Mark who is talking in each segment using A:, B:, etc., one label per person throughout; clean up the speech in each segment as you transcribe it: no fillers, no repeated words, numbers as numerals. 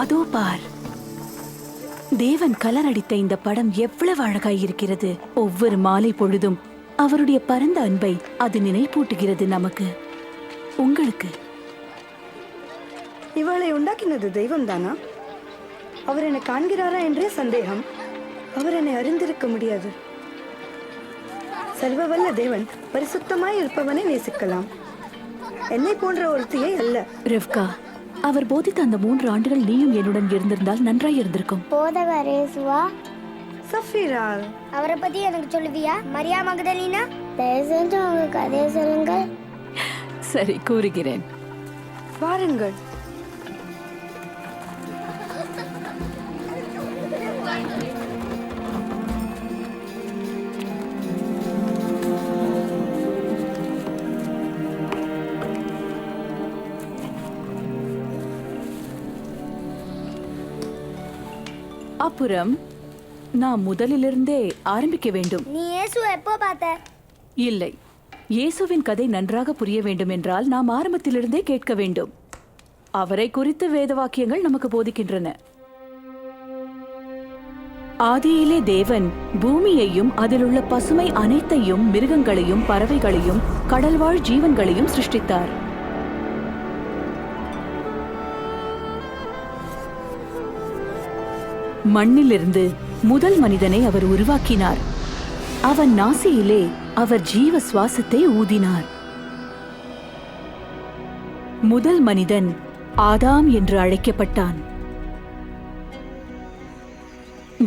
A: அதோ பார், தேவன் கலர் அடித்த இந்த படம் எவ்வளவு அழகாயிருக்கிறது. ஒவ்வொரு மாலை பொழுதும் அவருடைய பரந்த அன்பை அது நினைப்பூட்டுகிறது நமக்கு, உங்களுக்கு.
B: இவளை உண்டாக்கினது தெய்வம் தானா? அவர் என்னை காண்கிறாரா என்றே சந்தேகம். அவர் என்னை அறிந்திருக்க முடியாது. சர்வவல்ல தேவன் பரிசுத்தமாய் இருப்பவனை நேசிக்கலாம், என்னை போன்ற ஒருத்தியை அல்ல.
A: ரெவ்கா, அவர் போதித்த அந்த 3 ஆண்டுகள் நீயும் என்னுடன் இருந்திருந்தால் நன்றாய் இருந்திருக்கும்.
C: போதகர் இயேசுவா?
B: சஃபீரா,
C: அவரை பத்தி எனக்கு சொல்லுவியா? மரியா மகதலினா? தயவு செஞ்சு உங்க கதையை சொல்லுங்கள்.
A: சரி, கூறுகிறேன்.
B: வாருங்கள்.
A: அப்புறம் நான் முதலிலிருந்தே ஆரம்பிக்க வேண்டும்.
C: நீ இயேசுவை எப்போ பார்த்த?
A: இல்லை, இயேசுவின் கதை நன்றாக புரிய வேண்டும் என்றால் நாம் ஆரம்பத்திலிருந்தே கேட்க வேண்டும். அவரை குறித்து வேத வாக்கியங்கள் நமக்கு போதிக்கின்றன. ஆதியிலே தேவன் பூமியையும் அதிலுள்ள பசுமை அனைத்தையும், மிருகங்களையும், பறவைகளையும், கடல்வாழ் ஜீவன்களையும் சிருஷ்டித்தார். மண்ணிலிருந்து முதல் மனிதனை அவர் உருவாக்கினார். அவன் நாசியிலே அவர் ஜீவ சுவாசத்தை ஊதினார். முதல் மனிதன் ஆதாம் என்று அழைக்கப்பட்டான்.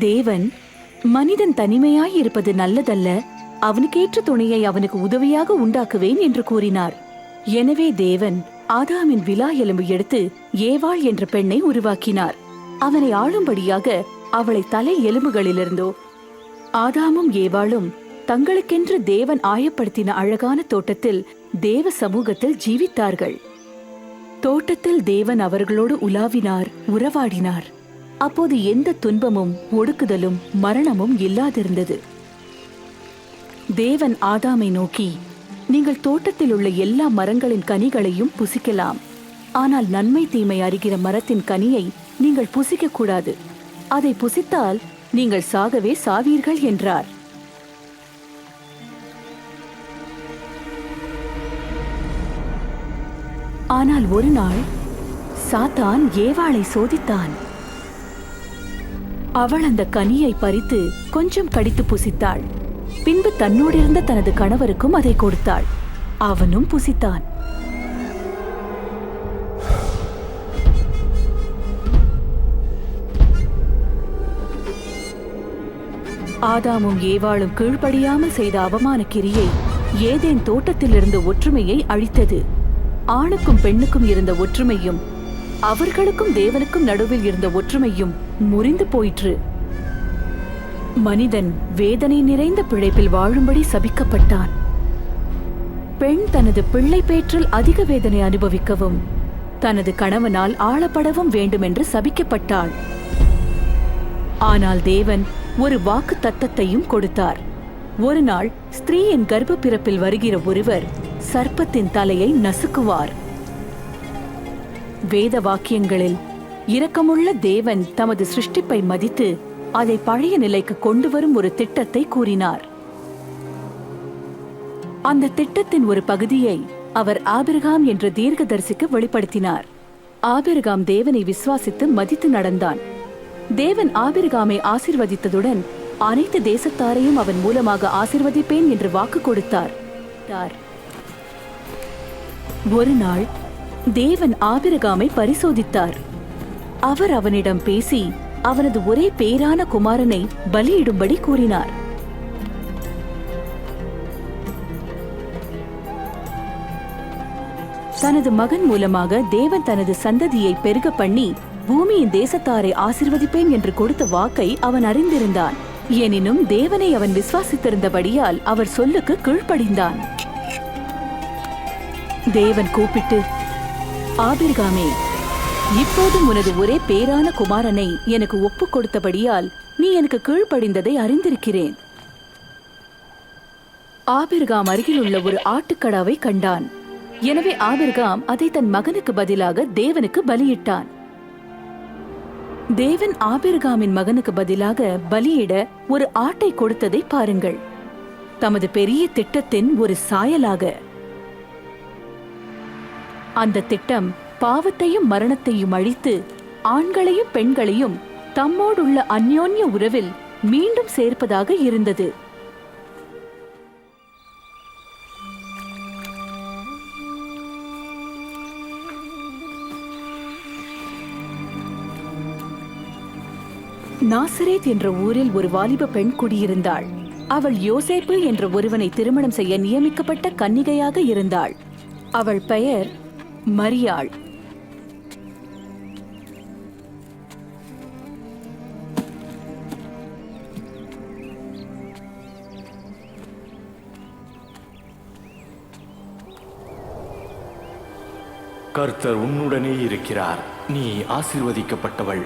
A: தேவன் மனிதன் தனிமையாய் இருப்பது நல்லதல்ல, அவனுக்கேற்ற துணையை அவனுக்கு உதவியாக உண்டாக்குவேன் என்று கூறினார். எனவே தேவன் ஆதாமின் விலா எலும்பு எடுத்து ஏவாள் என்ற பெண்ணை உருவாக்கினார். அவனை ஆளும்படியாக அவளை தலை எலும்புகளிலிருந்தோ. ஆதாமும் ஏவாளும் தங்களுக்கென்று தேவன் ஆயப்படுத்தின அழகான தோட்டத்தில் தேவ சமூகத்தில் ஜீவித்தார்கள். தோட்டத்தில் தேவன் அவர்களோடு உலாவினார், உறவாடினார். அப்போது எந்த துன்பமும், ஒடுக்குதலும், மரணமும் இல்லாதிருந்தது. தேவன் ஆதாமை நோக்கி, நீங்கள் தோட்டத்தில் உள்ள எல்லா மரங்களின் கனிகளையும் புசிக்கலாம், ஆனால் நன்மை தீமை அறிகிற மரத்தின் கனியை நீங்கள் புசிக்க கூடாது. அதை புசித்தால் நீங்கள் சாகவே சாவீர்கள் என்றார். ஆனால் ஒரு நாள் சாத்தான் ஏவாளை சோதித்தான். அவள் அந்த கனியை பறித்து கொஞ்சம் கடித்து புசித்தாள். பின்பு தன்னோடிருந்த தனது கணவருக்கும் அதை கொடுத்தாள். அவனும் புசித்தான். ஆதாமும் ஏவாளும் கீழ்ப்படியாமல் செய்த அவமான கிரியை ஏதேன் தோட்டத்திலிருந்து ஒற்றுமையை அழித்தது. ஆணுக்கும் பெண்ணுக்கும் இருந்த ஒற்றுமையும், அவர்களுக்கும் தேவனுக்கும் நடுவில் இருந்த ஒற்றுமையும் முறிந்து போயிற்று. மனிதன் வேதனை நிறைந்த பிழைப்பில் வாழும்படி சபிக்கப்பட்டான். பெண் தனது பிள்ளை பேற்றில் அதிக வேதனை அனுபவிக்கவும், தனது கணவனால் ஆளப்படவும் வேண்டுமென்று சபிக்கப்பட்டாள். ஆனால் தேவன் ஒரு வாக்கு தத்தத்தையும் கொடுத்தார். ஒரு நாள் ஸ்திரீயின் கர்ப்ப பிறப்பில் வருகிற ஒருவர் சர்ப்பத்தின் தலையை நசுக்குவார். வேத வாக்கியங்களில் இரக்கமுள்ள தேவன் தமது சிருஷ்டிப்பை மதித்து அதை பழைய நிலைக்கு கொண்டு வரும் ஒரு திட்டத்தை கூறினார். அந்த திட்டத்தின் ஒரு பகுதியை அவர் ஆபிரகாம் என்ற தீர்க்கதரிசிக்கு வெளிப்படுத்தினார். ஆபிரகாம் தேவனை விசுவாசித்து மதித்து நடந்தான். தேவன் ஆபிரகாமை ஆசீர்வதித்ததுடன் அனைத்து தேசத்தாரையும் அவன் மூலமாக ஆசீர்வதிப்பேன் என்று வாக்கு கொடுத்தார். ஒரு நாள் தேவன் ஆபிரகாமை பரிசோதித்தார். அவர் அவனிடம் பேசி அவனது ஒரே பேரான குமாரனை பலியிடும்படி கூறினார். தனது மகன் மூலமாக தேவன் தனது சந்ததியை பெருக பண்ணி பூமியின் தேசத்தாரை ஆசீர்வதிப்பேன் என்று கொடுத்த வாக்கை அவன் அறிந்திருந்தான். எனினும் தேவனை அவன் விசுவாசித்திருந்தபடியால் அவர் சொல்லுக்கு கீழ்ப்படிந்தான். தேவன் கூப்பிட்டு, ஆபிரகாமே, இப்போதும் உனது ஒரே பேரான குமாரனை எனக்கு ஒப்புக் கொடுத்தபடியால் நீ எனக்கு கீழ்ப்படிந்ததை அறிந்திருக்கிறேன். ஆபிரகாம் அருகில் உள்ள ஒரு ஆட்டுக்கடாவை கண்டான். எனவே ஆபிரகாம் அதை தன் மகனுக்கு பதிலாக தேவனுக்கு பலியிட்டான். தேவன் ஆபிரகாமின் மகனுக்கு பதிலாக பலியிட ஒரு ஆட்டை கொடுத்ததை பாருங்கள். தமது பெரிய திட்டத்தின் ஒரு சாயலாக. அந்த திட்டம் பாவத்தையும் மரணத்தையும் அழித்து ஆண்களையும் பெண்களையும் தம்மோடுள்ள அந்யோன்ய உறவில் மீண்டும் சேர்ப்பதாக இருந்தது. நாசரேத் என்ற ஊரில் ஒரு வாலிப பெண் குடியிருந்தாள். அவள் யோசேப்பு என்ற ஒருவனை திருமணம் செய்ய நியமிக்கப்பட்ட கன்னிகையாக இருந்தாள். அவள் பெயர் மரியாள்.
D: கர்த்தர் உன்னுடனே இருக்கிறார். நீ ஆசீர்வதிக்கப்பட்டவள்.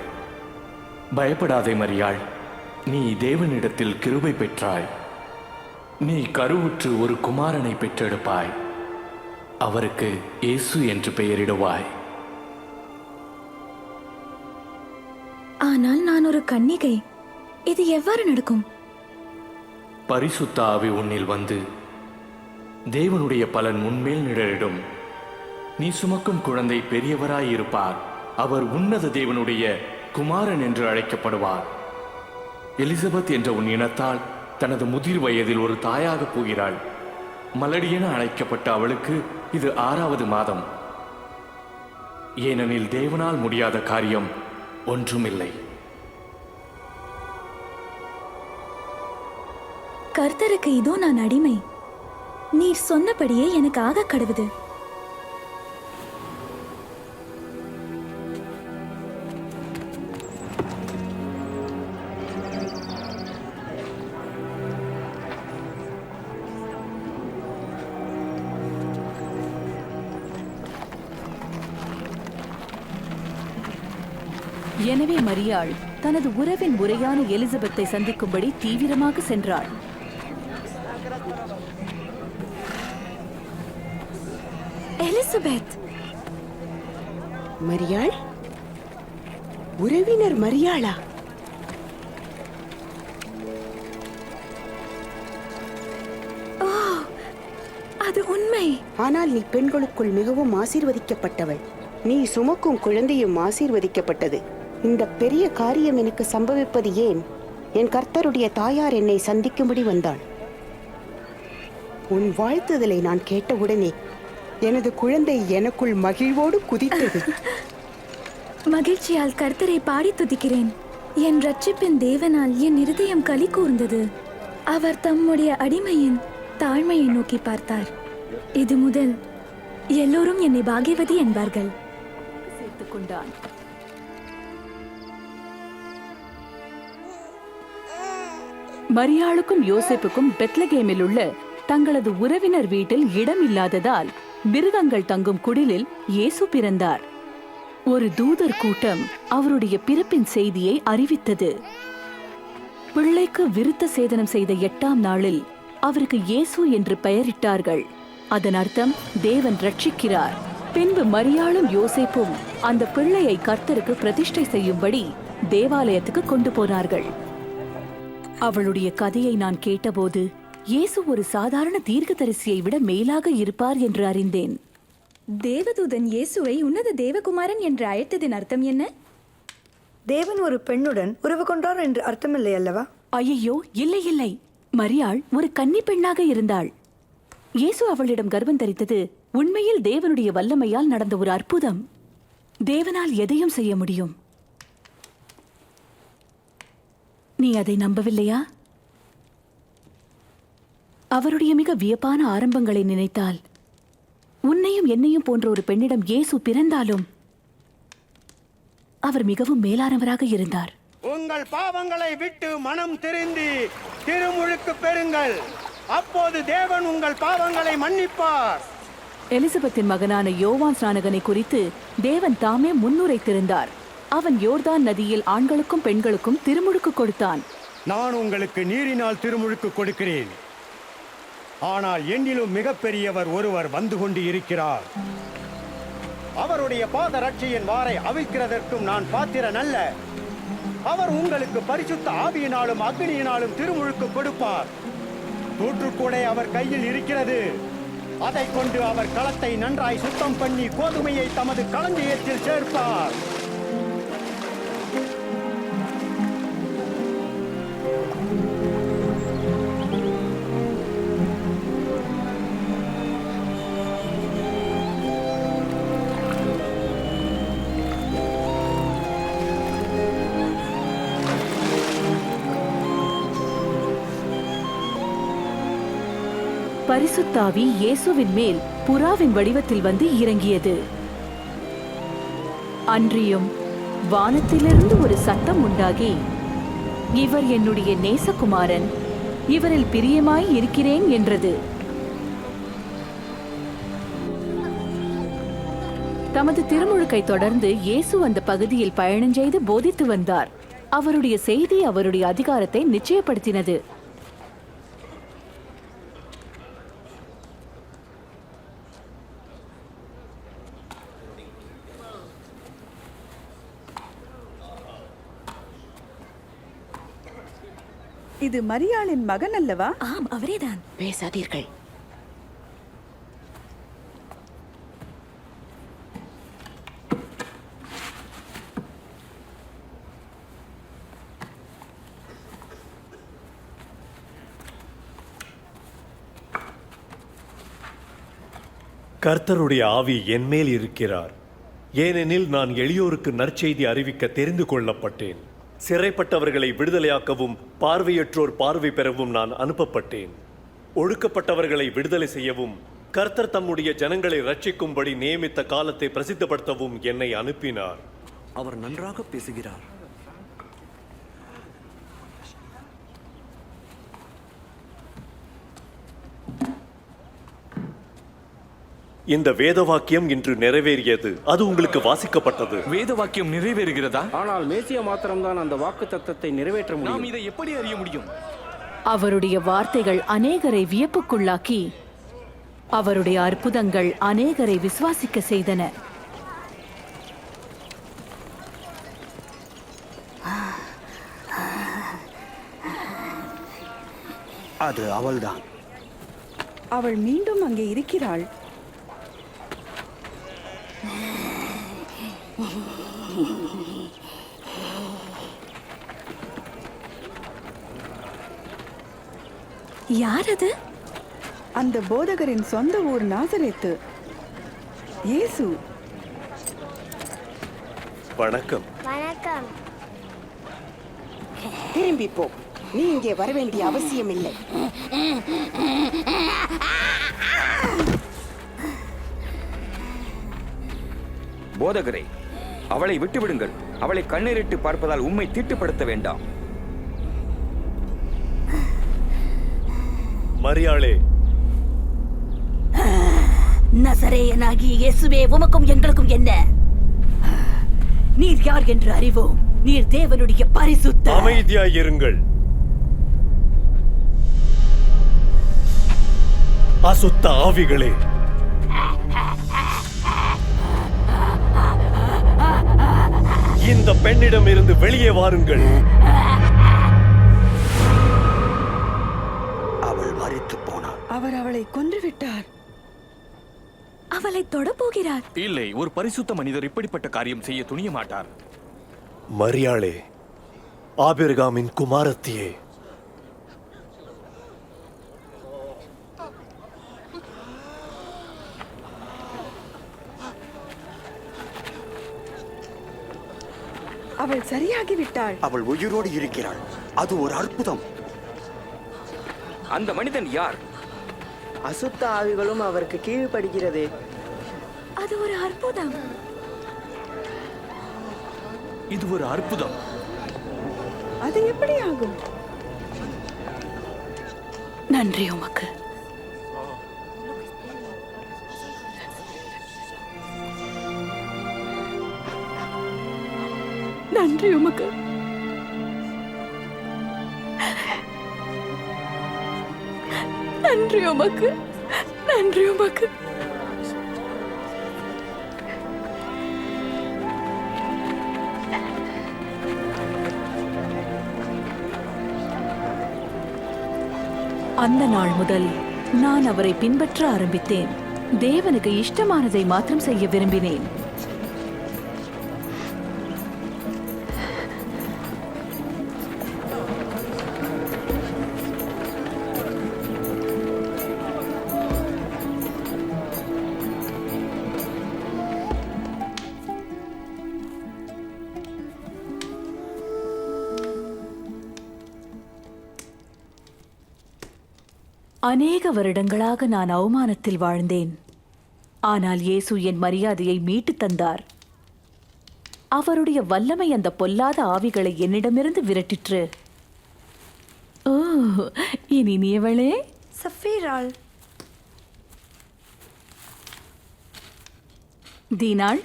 D: பயப்படாதே மரியாள், நீ தேவனிடத்தில் கிருபை பெற்றாய். நீ கருவுற்று ஒரு குமாரனை பெற்றெடுப்பாய். அவருக்கு இயேசு என்று பெயரிடுவாய்.
E: ஆனால் நான் ஒரு கன்னிகை, இது எவ்வாறு நடக்கும்?
D: பரிசுத்த ஆவி உன்னில் வந்து தேவனுடைய பலன் உன்மேல் நிழலிடும். நீ சுமக்கும் குழந்தை பெரியவராயிருப்பார். அவர் உன்னத தேவனுடைய குமாரன் என்று அழைக்கப்படுவார். எலிசபெத் என்ற உன் இனத்தால் தனது முதிர் வயதில் ஒரு தாயாக போகிறாள். மலடியென அழைக்கப்பட்ட அவளுக்கு இது 6வது மாதம். ஏனெனில் தேவனால் முடியாத காரியம் ஒன்றுமில்லை.
E: கர்த்தருக்கு இதோ நான் அடிமை, நீர் சொன்னபடியே எனக்கு ஆக கடவுது.
A: எனவே மரியாள் தனது உறவின் முறையான எலிசபெத்தை சந்திக்கும்படி தீவிரமாக சென்றாள்.
E: எலிசபெத்!
F: மரியாள், உறவினர் மரியாளா?
E: ஓ, அது உண்மை.
F: ஆனால் நீ பெண்களுக்குள் மிகவும் ஆசீர்வதிக்கப்பட்டவள். நீ சுமக்கும் குழந்தையும் ஆசீர்வதிக்கப்பட்டது. இந்த பெரிய காரியம் எனக்கு சம்பவிப்பது ஏன்? என் கர்த்தருடைய தாயார் என்னை சந்திக்கும்படி வந்தாள். உன் வாழ்த்துதலை நான் கேட்டவுடனே எனது குழந்தை எனக்குள் மகிழ்வோடு குதித்தது.
E: மகிழ்ச்சியால் கர்த்தரை பாடி துதிக்கிறேன். என் ரட்சிப்பின் தேவனால் என் இருதயம் களி கூர்ந்தது. அவர் தம்முடைய அடிமையின் தாழ்மையை நோக்கி பார்த்தார். இது முதல் எல்லோரும் என்னை பாகியவதி என்பார்கள்.
A: சேர்த்துக் கொண்டான். மரியாளுக்கும் யோசேப்புக்கும் பெத்லகேமில் உள்ள தங்களது உறவினர் வீட்டில் இடம் இல்லாததால் மிருகங்கள் தங்கும் குடிலில் இயேசு பிறந்தார். ஒரு தூதர் கூட்டம் அவருடைய பிறப்பின் செய்தியை அறிவித்தது. பிள்ளைக்கு விருத்த சேதனம் செய்த 8ஆம் நாளில் அவருக்கு இயேசு என்று பெயரிட்டார்கள். அதன் அர்த்தம் தேவன் ரட்சிக்கிறார். பின்பு மரியாளும் யோசேப்பும் அந்த பிள்ளையை கர்த்தருக்கு பிரதிஷ்டை செய்யும்படி தேவாலயத்துக்கு கொண்டு போனார்கள். அவளுடைய கதையை நான் கேட்டபோது இயேசு ஒரு சாதாரண தீர்க்கதரிசியை விட மேலாக இருப்பார் என்று அறிந்தேன்.
E: தேவதூதன் இயேசுவை உன்னத தேவகுமாரன் என்று அழைத்ததின் அர்த்தம் என்ன?
B: தேவன் ஒரு பெண்ணுடன் உறவு கொண்டார் என்று அர்த்தமில்லை அல்லவா?
A: ஐயோ, இல்லை இல்லை. மரியாள் ஒரு கன்னி பெண்ணாக இருந்தாள். இயேசு அவளிடம் கர்ப்பம் தரித்தது உண்மையில் தேவனுடைய வல்லமையால் நடந்த ஒரு அற்புதம். தேவனால் எதையும் செய்ய முடியும். நீ அதை நம்பவில்லையா? அவருடைய மிக வியப்பான ஆரம்பங்களை நினைத்தால், உன்னையும் என்னையும் போன்ற ஒரு பெண்ணிடம் இயேசு பிறந்தாலும் அவர் மிகவும் மேலானவராக இருந்தார்.
G: உங்கள் பாவங்களை விட்டு மனம் திருந்தி திருமுழுக்கு பெறுங்கள், அப்போது தேவன் உங்கள் பாவங்களை மன்னிப்பார்.
A: எலிசபெத்தின் மகனான யோவான் ஸ்நானகனை குறித்து தேவன் தாமே முன்னுரைத்திருந்தார். அவன் யோர்தான் நதியில் ஆண்களுக்கும் பெண்களுக்கும் திருமுழுக்கு கொடுத்தான்.
G: நான் உங்களுக்கு நீரினால் திருமுழுக்கு கொடுக்கிறேன், ஆனால் என்னிலும் மிகப்பெரியவர் ஒருவர் வந்து கொண்டு இருக்கிறார். அவருடைய பாதரட்சியின் வாரை அவிழ்க்கிறதற்கும் நான் பாத்திரன் அல்ல. அவர் உங்களுக்கு பரிசுத்த ஆவியினாலும் அக்னியினாலும் திருமுழுக்கு கொடுப்பார். தூற்றுக்கூடை அவர் கையில் இருக்கிறது. அதை கொண்டு அவர் களத்தை நன்றாய் சுத்தம் பண்ணி கோதுமையை தமது களஞ்சியத்தில் சேர்ப்பார்.
A: பரிசுத்தாவி இயேசுவின் மேல் புறாவின் வடிவத்தில் வந்து இறங்கியது. அன்றியும் வானத்திலிருந்து ஒரு சத்தம் உண்டாகி, இவர் என்னுடைய நேசகுமாரன், இவரில் பிரியமாய் இருக்கிறேன் என்றது. தமது திருமுழுக்கை தொடர்ந்து இயேசு அந்த பகுதியில் பயணஞ்செய்து போதித்து வந்தார். அவருடைய செய்தி அவருடைய அதிகாரத்தை நிச்சயப்படுத்தினது.
H: இது மரியாளின் மகன் அல்லவா?
E: ஆம், அவரேதான்.
F: பேசாதீர்கள்.
I: கர்த்தருடைய ஆவி என்மேல் இருக்கிறார், ஏனெனில் நான் எளியோருக்கு நற்செய்தி அறிவிக்க தெரிந்து கொள்ளப்பட்டேன். சிறைப்பட்டவர்களை விடுதலையாக்கவும் பார்வையற்றோர் பார்வை பெறவும் நான் அனுப்பப்பட்டேன். ஒடுக்கப்பட்டவர்களை விடுதலை செய்யவும் கர்த்தர் தம்முடைய ஜனங்களை ரட்சிக்கும்படி நியமித்த காலத்தை பிரசித்தப்படுத்தவும் என்னை அனுப்பினார்.
J: அவர் நன்றாக பேசுகிறார்.
I: இந்த வேத வாக்கியம் இன்று நிறைவேறியது. அது உங்களுக்கு வாசிக்கப்பட்டது.
D: வேத வாக்கியம் நிறைவேறுகிறதா?
K: ஆனால் மேசியா மாத்திரம்தான் அந்த வாக்குத்தத்தத்தை நிறைவேற்ற முடியும்.
D: நாம் இதை எப்படி அறிய முடியும்?
A: அவருடைய வார்த்தைகள் அநேகரை வியப்புக்குள்ளாக்கி, அவருடைய அற்புதங்கள் அநேகரை விசுவாசிக்க செய்தன.
J: அது அவள்தான்.
H: அவள் மீண்டும் அங்கே இருக்கிறாள்.
E: யார் அது?
H: அந்த போதகரின் சொந்த ஊர் நாசரேத்து. இயேசு.
I: வணக்கம்.
C: வணக்கம்.
F: திரும்பி போ. நீ இங்கே வர வேண்டிய அவசியம் இல்லை.
L: போதகரே, அவளை விட்டுவிடுங்கள். அவளை கண்ணீரிட்டு பார்ப்பதால் உம்மை தீட்டுப்படுத்த வேண்டாம்.
I: மரியாளே,
A: நசரேயனாகிய இயேசுவே, உமக்கும் எங்களுக்கும் என்ன? நீர் யார் என்று அறிவோம். நீர் தேவனுடைய பரிசுத்த.
I: அமைதியாயிருங்கள். அசுத்த ஆவிகளே, இந்த பெண்ணிடம் இருந்து வெளியே வாருங்கள்.
J: அவள் மரித்து போனாள்.
H: அவர் அவளை கொன்றுவிட்டார்.
E: அவளை தொடப் போகிறார்.
D: இல்லை, ஒரு பரிசுத்த மனிதர் இப்படிப்பட்ட காரியம் செய்ய துணிய மாட்டார்.
I: மரியாளே, ஆபிரகாமின் குமாரத்தியே,
H: அவள் சரியாகிவிட்டாள்.
J: அவள் உயிரோடு இருக்கிறாள். அது ஒரு அற்புதம்.
L: அந்த மனிதன் யார்?
B: அசுத்த ஆவிகளும் அவருக்கு கீழ்ப்படுகிறது.
E: அது ஒரு அற்புதம்.
D: இது ஒரு அற்புதம்.
H: அது எப்படி ஆகும்?
A: நன்றி உமக்கு. நன்றி உமக்கு. நன்றி உமக்கு. நன்றி உமக்கு. அந்த நாள் முதல் நான் அவரை பின்பற்ற ஆரம்பித்தேன். தேவனுக்கு இஷ்டமானதை மாத்திரம் செய்ய விரும்பினேன். அநேக வருடங்களாக நான் அவமானத்தில் வாழ்ந்தேன். ஆனால் இயேசு என் மரியாதையை மீட்டுத் தந்தார். அவருடைய வல்லமை அந்த பொல்லாத ஆவிகளை என்னிடமிருந்து விரட்டிற்று. ஓ, என் இனியவளே,
B: சஃபீராள்.
A: தீனாள்,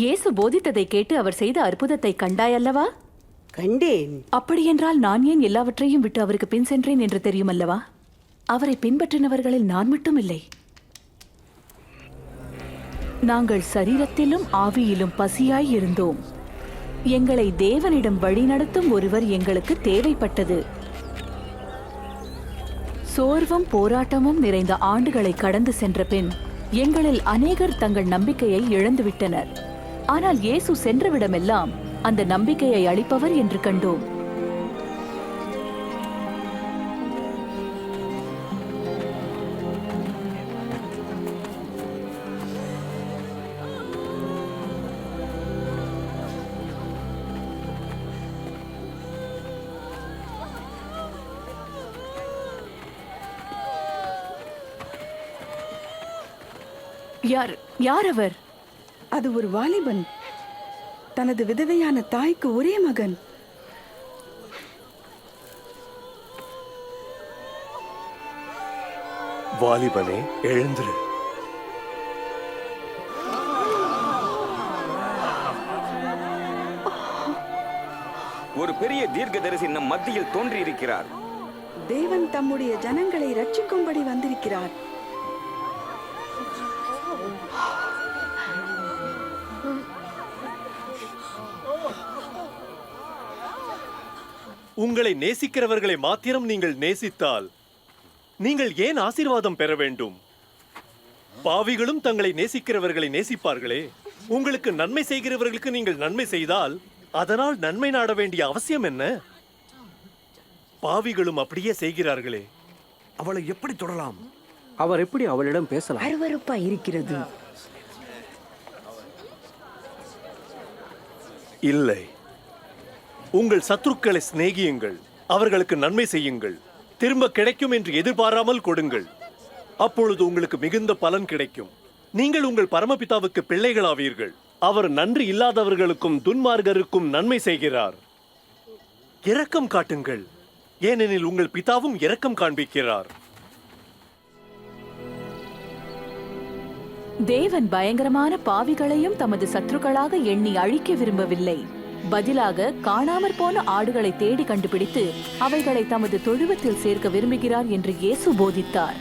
A: இயேசு போதித்ததை கேட்டு அவர் செய்த அற்புதத்தை கண்டாயல்லவா?
F: கண்டேன்.
A: அப்படியென்றால் நான் ஏன் எல்லாவற்றையும் விட்டு அவருக்கு பின் சென்றேன் என்று தெரியுமல்லவா? அவரை பின்பற்றினவர்களில் நான் மட்டும் இல்லை. நாங்கள் சரீரத்திலும் ஆவியிலும் பசியாய் இருந்தோம். எங்களை தேவனிடம் வழிநடத்தும் ஒருவர் எங்களுக்கு தேவைப்பட்டது. சோர்வும் போராட்டமும் நிறைந்த ஆண்டுகளை கடந்து சென்ற பின் எங்களில் அநேகர் தங்கள் நம்பிக்கையை இழந்துவிட்டனர். ஆனால் இயேசு சென்றவிடமெல்லாம் அந்த நம்பிக்கையை அளிப்பவர் என்று கண்டோம். யார் அவர்?
H: அது ஒரு வாலிபன், தனது விதவையான தாய்க்கு ஒரே மகன்.
I: வாலிபனே, எழுந்திரு.
L: ஒரு பெரிய தீர்க்கதரிசி நம் மத்தியில் தோன்றியிருக்கிறார்.
H: தேவன் தம்முடைய ஜனங்களை ரட்சிக்கும்படி வந்திருக்கிறார்.
I: உங்களை நேசிக்கிறவர்களை மாத்திரம் நீங்கள் நேசித்தால் நீங்கள் ஏன் ஆசீர்வாதம் பெற வேண்டும்? பாவிகளும் தங்களை நேசிக்கிறவர்களை நேசிப்பார்களே. உங்களுக்கு நன்மை செய்கிறவர்களுக்கு நீங்கள் நன்மை செய்தால் அதனால் நன்மை நாட வேண்டிய அவசியம் என்ன? பாவிகளும் அப்படியே செய்கிறார்களே.
J: அவளை எப்படி தொடலாம்?
K: அவர் எப்படி அவளிடம் பேசலாம்?
B: அருவருப்பா இருக்கிறது.
I: இல்லை, உங்கள் சத்துருக்களை சிநேகியுங்கள், அவர்களுக்கு நன்மை செய்யுங்கள், திரும்ப கிடைக்கும் என்று எதிர்பாராமல் கொடுங்கள். அப்பொழுது உங்களுக்கு மிகுந்த பலன் கிடைக்கும். நீங்கள் உங்கள் பரமபிதாவுக்கு பிள்ளைகளாவீர்கள். அவர் நன்றி இல்லாதவர்களுக்கும் துன்மார்கருக்கும் நன்மை செய்கிறார். இரக்கம் காட்டுங்கள், ஏனெனில் உங்கள் பிதாவும் இரக்கம் காண்பிக்கிறார்.
A: தேவன் பயங்கரமான பாவிகளையும் தமது சத்துருக்களாக எண்ணி அழிக்க விரும்பவில்லை. பதிலாக காணாமற் போன ஆடுகளை தேடி கண்டுபிடித்து அவைகளை தமது தொழுவத்தில் சேர்க்க விரும்புகிறார் என்று இயேசு போதித்தார்.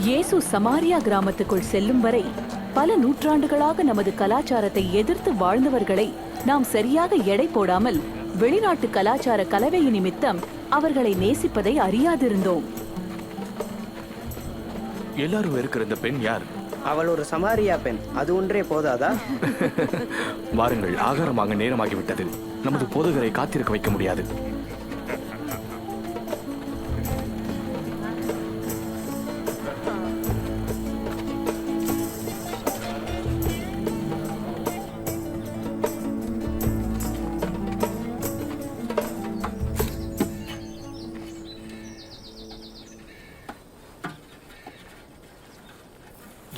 A: இயேசு சமாரியா கிராமத்துக்குள் செல்லும் வரை பல நூற்றாண்டுகளாக நமது கலாச்சாரத்தை எதிர்த்து வாழ்ந்தவர்களை நாம் சரியாக எடை போடாமல் வெளிநாட்டு கலாச்சார கலவை நிமித்தம் அவர்களை நேசிப்பதை அறியாதிருந்தோம்.
D: எல்லாரும் இருக்கிற இந்த பெண் யார்?
K: அவள் ஒரு சமாரியா பெண். அது ஒன்றே போதாதா?
D: வாருங்கள், ஆகாரமாக நேரமாகிவிட்டது. நமது போதகரை காத்திருக்க வைக்க முடியாது.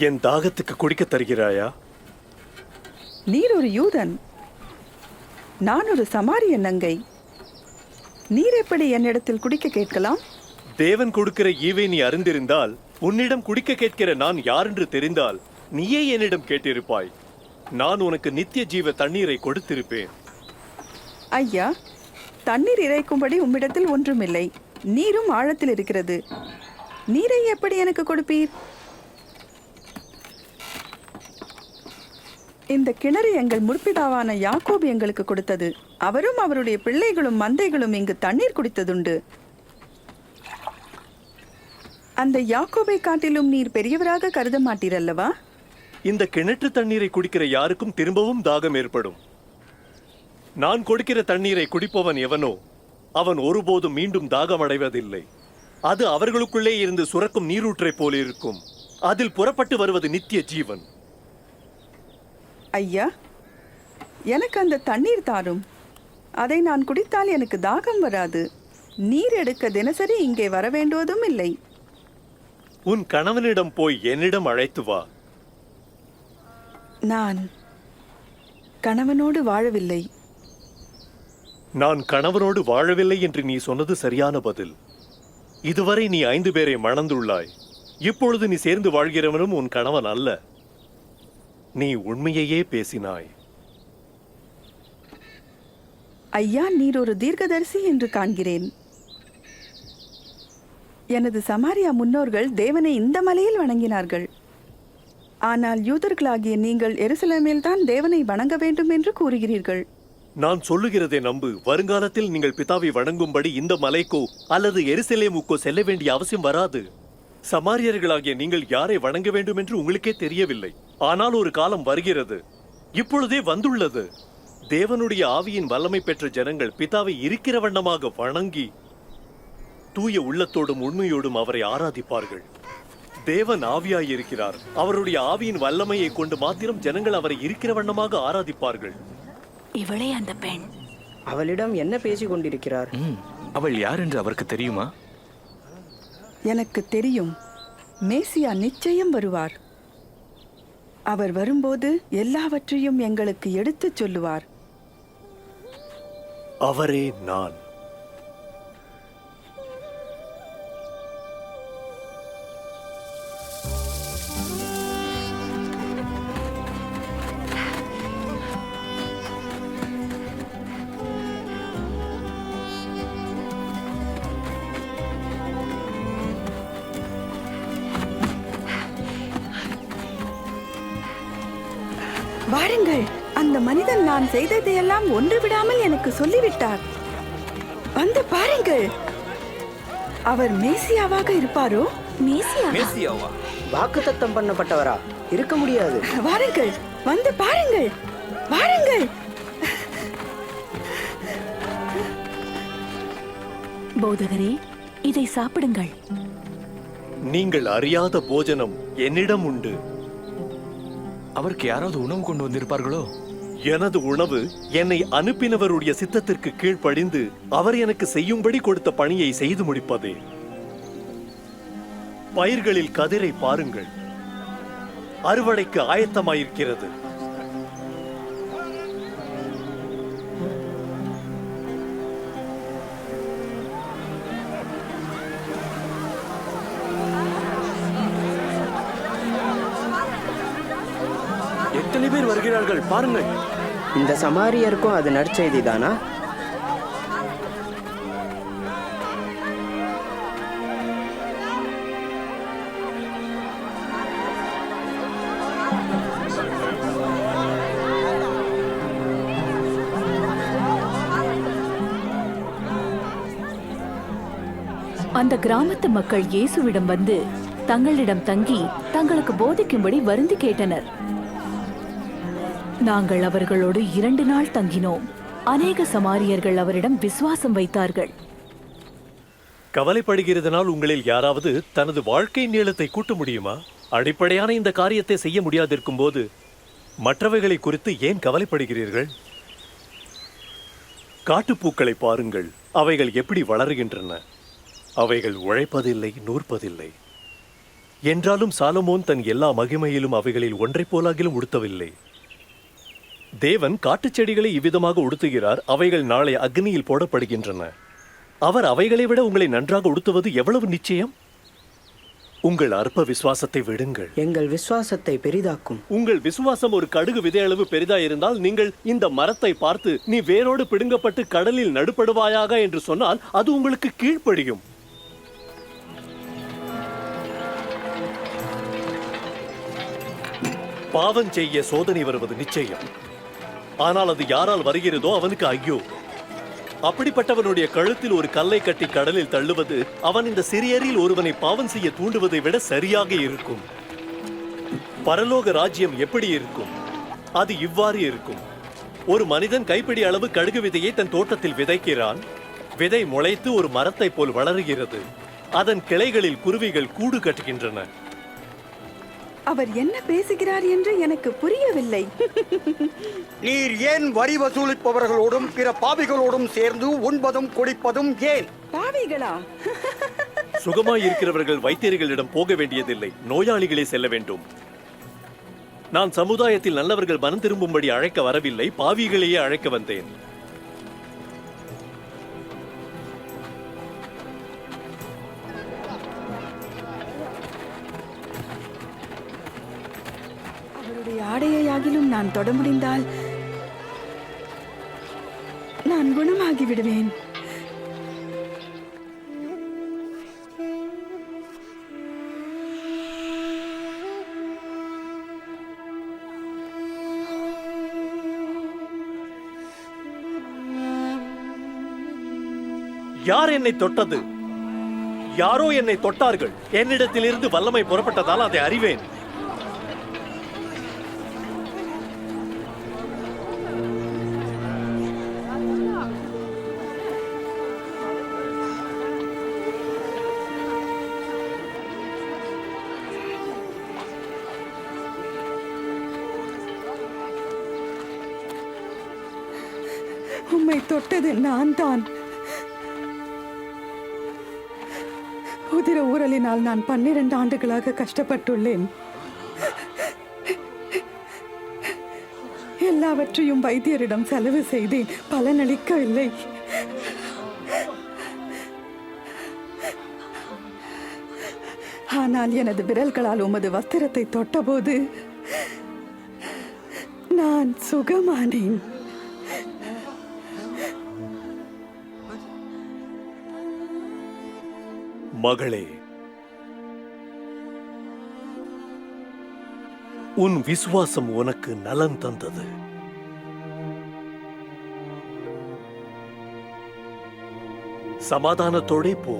I: என் தாகத்துக்கு குடிக்க தருகிறாயா?
H: நீர் ஒரு யூதன், நான் ஒரு சமாரிய நங்கை. நீர் எப்படி என்னிடத்தில் குடிக்க கேட்கலாம்?
I: தேவன் கொடுக்கிற ஈவை நீ அறிந்திருந்தால், உன்னிடம் குடிக்க கேட்கிற நான் யார் என்று தெரிந்தால் நீயே என்னிடம் கேட்டிருப்பாய். நான் உனக்கு நித்திய ஜீவ தண்ணீரை கொடுத்திருப்பேன்.
H: ஐயா, தண்ணீர் இறைக்கும்படி உம்மிடத்தில் ஒன்றுமில்லை. நீரும் ஆழத்தில் இருக்கிறது. நீரை எப்படி எனக்கு கொடுப்பீர்? இந்த கிணறு எங்கள் முற்பிதாவான யாக்கோபு எங்களுக்கு கொடுத்தது. அவரும் அவருடைய பிள்ளைகளும் மந்தைகளும் இங்கு தண்ணீர் குடித்ததுண்டு. அந்த யாக்கோபை காட்டிலும் நீர் பெரியவராக கருத மாட்டீர் அல்லவா?
I: இந்த கிணற்று தண்ணீரை குடிக்கிற யாருக்கும் திரும்பவும் தாகம் ஏற்படும். நான் கொடுக்கிற தண்ணீரை குடிப்பவன் எவனோ அவன் ஒருபோதும் மீண்டும் தாகம் அடைவதில்லை. அது அவர்களுக்குள்ளே இருந்து சுரக்கும் நீரூற்றை போல இருக்கும். அதில் புறப்பட்டு வருவது நித்திய ஜீவன்.
H: ஐயா, எனக்கு அந்த தண்ணீர் தாரும். அதை நான் குடித்தால் எனக்கு தாகம் வராது. நீர் எடுக்க தினசரி இங்கே வர வேண்டுவதும் இல்லை.
I: உன் கணவனிடம் போய் என்னிடம் அழைத்து வா.
H: நான் கணவனோடு வாழவில்லை.
I: நான் கணவனோடு வாழவில்லை என்று நீ சொன்னது சரியான பதில். இதுவரை நீ 5 பேரை மணந்துள்ளாய். இப்பொழுது நீ சேர்ந்து வாழ்கிறவனும் உன் கணவன் அல்ல. நீ உண்மையையே பேசினாய்.
H: ஐயா, நீர் ஒரு தீர்க்கதரிசி என்று காண்கிறேன். எனது சமாரியா முன்னோர்கள் தேவனை இந்த மலையில் வணங்கினார்கள். ஆனால் யூதர்களாகிய நீங்கள் எருசலேமில் தான் தேவனை வணங்க வேண்டும் என்று கூறுகிறீர்கள்.
I: நான் சொல்லுகிறதை நம்பு. வருங்காலத்தில் நீங்கள் பிதாவை வணங்கும்படி இந்த மலைக்கோ அல்லது எருசலேமுக்கோ செல்ல வேண்டிய அவசியம் வராது. சமாரியர்களாகிய நீங்கள் யாரை வணங்க வேண்டும் என்று உங்களுக்கே தெரியவில்லை. ஆனால் ஒரு காலம் வருகிறது, இப்பொழுதே வந்துள்ளது. தேவனுடைய ஆவியின் வல்லமை பெற்ற ஜனங்கள் பிதாவை இருக்கிற வண்ணமாக வணங்கி தூய உள்ளத்தோடும் உண்மையோடும் அவரை ஆராதிப்பார்கள். தேவன் ஆவியாயிருக்கிறார். அவருடைய ஆவியின் வல்லமையை கொண்டு மாத்திரம் ஜனங்கள் அவரை இருக்கிற வண்ணமாக ஆராதிப்பார்கள்.
A: இவளே அந்த பெண்.
K: அவளிடம் என்ன பேசிக் கொண்டிருக்கிறார்?
D: அவள் யார் என்று அவருக்கு தெரியுமா?
H: எனக்கு தெரியும். மேசியா நிச்சயம் வருவார். அவர் வரும்போது எல்லாவற்றையும் எங்களுக்கு எடுத்துச் சொல்லுவார்.
I: அவரே நான்.
H: வாருங்கள், அந்த மனிதன் நான் செய்ததையெல்லாம் ஒன்று விடாமல் எனக்கு சொல்லிவிட்டார். வந்து பாருங்கள், அவர் மேசியாவாக இருப்பாரோ?
K: மேசியாவா? வாக்குத்தத்தம் பண்ணப்பட்டவரா? இருக்க முடியாது.
H: வாருங்கள், வந்து பாருங்கள், வாருங்கள்.
A: போதகரே, இதை சாப்பிடுங்கள்.
I: நீங்கள் அறியாத போஜனம் என்னிடம் உண்டு.
D: அவருக்கு யாராவது உணவு கொண்டு வந்திருப்பார்களோ?
I: எனது உணவு என்னை அனுப்பினவருடைய சித்தத்திற்கு கீழ்ப்படிந்து அவர் எனக்கு செய்யும்படி கொடுத்த பணியை செய்து முடிப்பதே. பயிர்களில் கதிரை பாருங்கள், அறுவடைக்கு ஆயத்தமாயிருக்கிறது.
K: எத்தனை பேர் வருகிறார்கள் பாருங்கள். இந்த சமாரியருக்கும் அது நற்செய்தி தானா?
A: அந்த கிராமத்து மக்கள் இயேசுவிடம் வந்து தங்களிடம் தங்கி தங்களுக்கு போதிக்கும்படி வருந்தி கேட்டனர். நாங்கள் அவர்களோடு 2 நாள் தங்கினோம். அநேக சமாரியர்கள் அவரிடம் விசுவாசம் வைத்தார்கள்.
I: கவலைப்படுகிறதுனால் உங்களில் யாராவது தனது வாழ்க்கை நீளத்தை கூட்ட முடியுமா? அடிப்படையான இந்த காரியத்தை செய்ய முடியாதிருக்கும் போது மற்றவைகளை குறித்து ஏன் கவலைப்படுகிறீர்கள்? காட்டுப்பூக்களை பாருங்கள், அவைகள் எப்படி வளருகின்றன. அவைகள் உழைப்பதில்லை, நூற்பதில்லை. என்றாலும் சாலமோன் தன் எல்லா மகிமையிலும் அவைகளில் ஒன்றை போலாகிலும் உடுத்தவில்லை. தேவன் காட்டுச் செடிகளை இவ்விதமாக உடுத்துகிறார். அவைகள் நாளை அக்னியில் போடப்படுகின்றன. அவர் அவைகளை விட உங்களை நன்றாக உடுத்துவது எவ்வளவு நிச்சயம்? உங்கள் அற்ப விசுவாசத்தை விடுங்கள்.
K: எங்கள் விசுவாசத்தை பெரிதாக்கும்.
I: உங்கள் விசுவாசம் ஒரு கடுகு விதையளவு பெரிதாயிருந்தால் நீங்கள் இந்த மரத்தை பார்த்து நீ வேரோடு பிடுங்கப்பட்டு கடலில் நடுப்படுவாயாக என்று சொன்னால் அது உங்களுக்கு கீழ்ப்படியும். பாவம் செய்ய சோதனை வருவது நிச்சயம். ஆனால் அது யாரால் வருகிறதோ அவனுக்கு ஐயோ. அப்படிப்பட்டவனுடைய கழுத்தில் ஒரு கல்லை கட்டி கடலில் தள்ளுவது அவன் இந்த சிறியரில் ஒருவனை பாவம் செய்ய தூண்டுவதை விட சரியாக இருக்கும். பரலோக ராஜ்யம் எப்படி இருக்கும்? அது இவ்வாறு இருக்கும். ஒரு மனிதன் கைப்பிடி அளவு கடுகு விதையை தன் தோட்டத்தில் விதைக்கிறான். விதை முளைத்து ஒரு மரத்தை போல் வளருகிறது. அதன் கிளைகளில் குருவிகள் கூடு கட்டுகின்றன.
H: அவர் என்ன பேசுகிறார் என்று எனக்கு புரியவில்லை.
G: நீர் ஏன் வரி வசூலிப்பவர்களோடும் பிற பாவிகளோடும் சேர்ந்து உண்பதும் குடிப்பதும் ஏன்?
H: பாவிகளா?
I: சுகமாய் இருக்கிறவர்கள் வைத்தியர்களிடம் போக வேண்டியதில்லை, நோயாளிகளே செல்ல வேண்டும். நான் சமுதாயத்தில் நல்லவர்கள் மனம் திரும்பும்படி அழைக்க வரவில்லை, பாவிகளையே அழைக்க வந்தேன்.
H: அவருடைய ஆடையாகிலும் நான் தொட முடிந்தால் நான் குணமாகி விடுவேன்.
I: யார் என்னை தொட்டது? யாரோ என்னை தொட்டார்கள். என்னிடத்திலிருந்து வல்லமை புறப்பட்டதால் அதை அறிவேன்.
H: உம்மை தொட்டது நான் தான். உதிர ஊரலினால் நான் 12 ஆண்டுகளாக கஷ்டப்பட்டுள்ளேன். எல்லாவற்றையும் வைத்தியரிடம் செலவு செய்தேன், பலனளிக்கவில்லை. ஆனால் எனது விரல்களால் உமது வஸ்திரத்தை தொட்டபோது நான் சுகமானேன்.
I: மகளே, உன் விசுவாசம் உனக்கு நலன் தந்தது. சமாதானத்தோடே போ.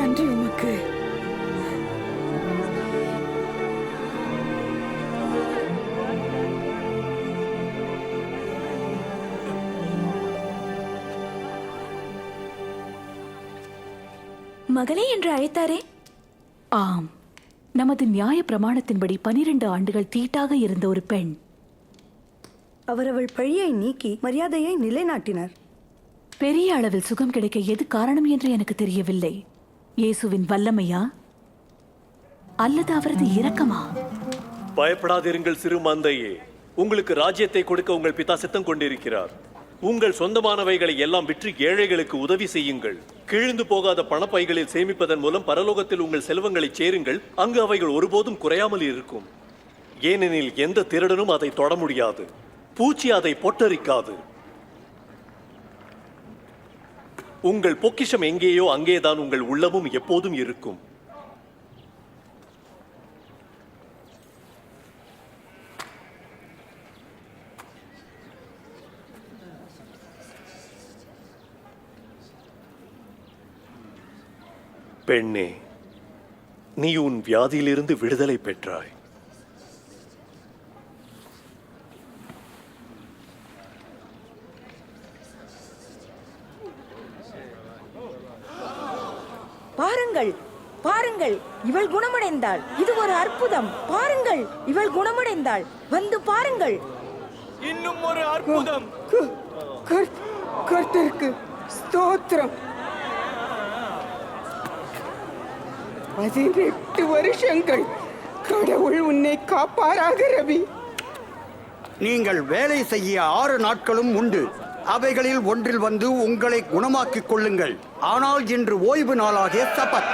H: நன்றி உமக்கு.
E: மகளே என்று அழைத்தாரே?
A: ஆம், நமது நியாய பிரமாணத்தின்படி 12 ஆண்டுகள் தீட்டாக இருந்த ஒரு பெண்.
B: அவர் அவள் பழியை நீக்கி மரியாதையை நிலைநாட்டினார்.
A: பெரிய அளவில் சுகம் கிடைக்க எது காரணம் என்று எனக்கு தெரியவில்லை. இயேசுவின் வல்லமையா அல்லது அவரது இரக்கமா?
I: பயப்படாதிருங்கள் சிறு மந்தையே, உங்களுக்கு ராஜ்யத்தை கொடுக்க உங்கள் பிதா சித்தம் கொண்டிருக்கிறார். உங்கள் சொந்தமானவைகளை எல்லாம் விற்று ஏழைகளுக்கு உதவி செய்யுங்கள். கிழிந்து போகாத பணப்பைகளில் சேமிப்பதன் மூலம் பரலோகத்தில் உங்கள் செல்வங்களை சேருங்கள். அங்கு அவைகள் ஒருபோதும் குறையாமல் இருக்கும். ஏனெனில் எந்த திருடனும் அதை தொட முடியாது, பூச்சி அதை பொட்டரிக்காது. உங்கள் பொக்கிஷம் எங்கேயோ அங்கேதான் உங்கள் உள்ளமும் எப்போதும் இருக்கும். பெண்ணே, நீ உன் வியாதியிலிருந்து விடுதலை பெற்றாய்.
M: பாருங்கள், பாருங்கள், இவள் குணமடைந்தாள். இது ஒரு அற்புதம். பாருங்கள், இவள் குணமடைந்தாள். வந்து பாருங்கள்.
L: இன்னும் ஒரு அற்புதம்.
F: கர்த்தருக்கு ஸ்தோத்திரம். 18 வருஷங்கள். கடவுள் உன்னை காப்பாராக ரவி.
G: நீங்கள் வேலை செய்ய 6 நாட்களும் உண்டு. அவைகளில் ஒன்றில் வந்து உங்களை குணமாக்கிக் கொள்ளுங்கள். ஆனால் இன்று ஓய்வு நாளாகிய சபத்.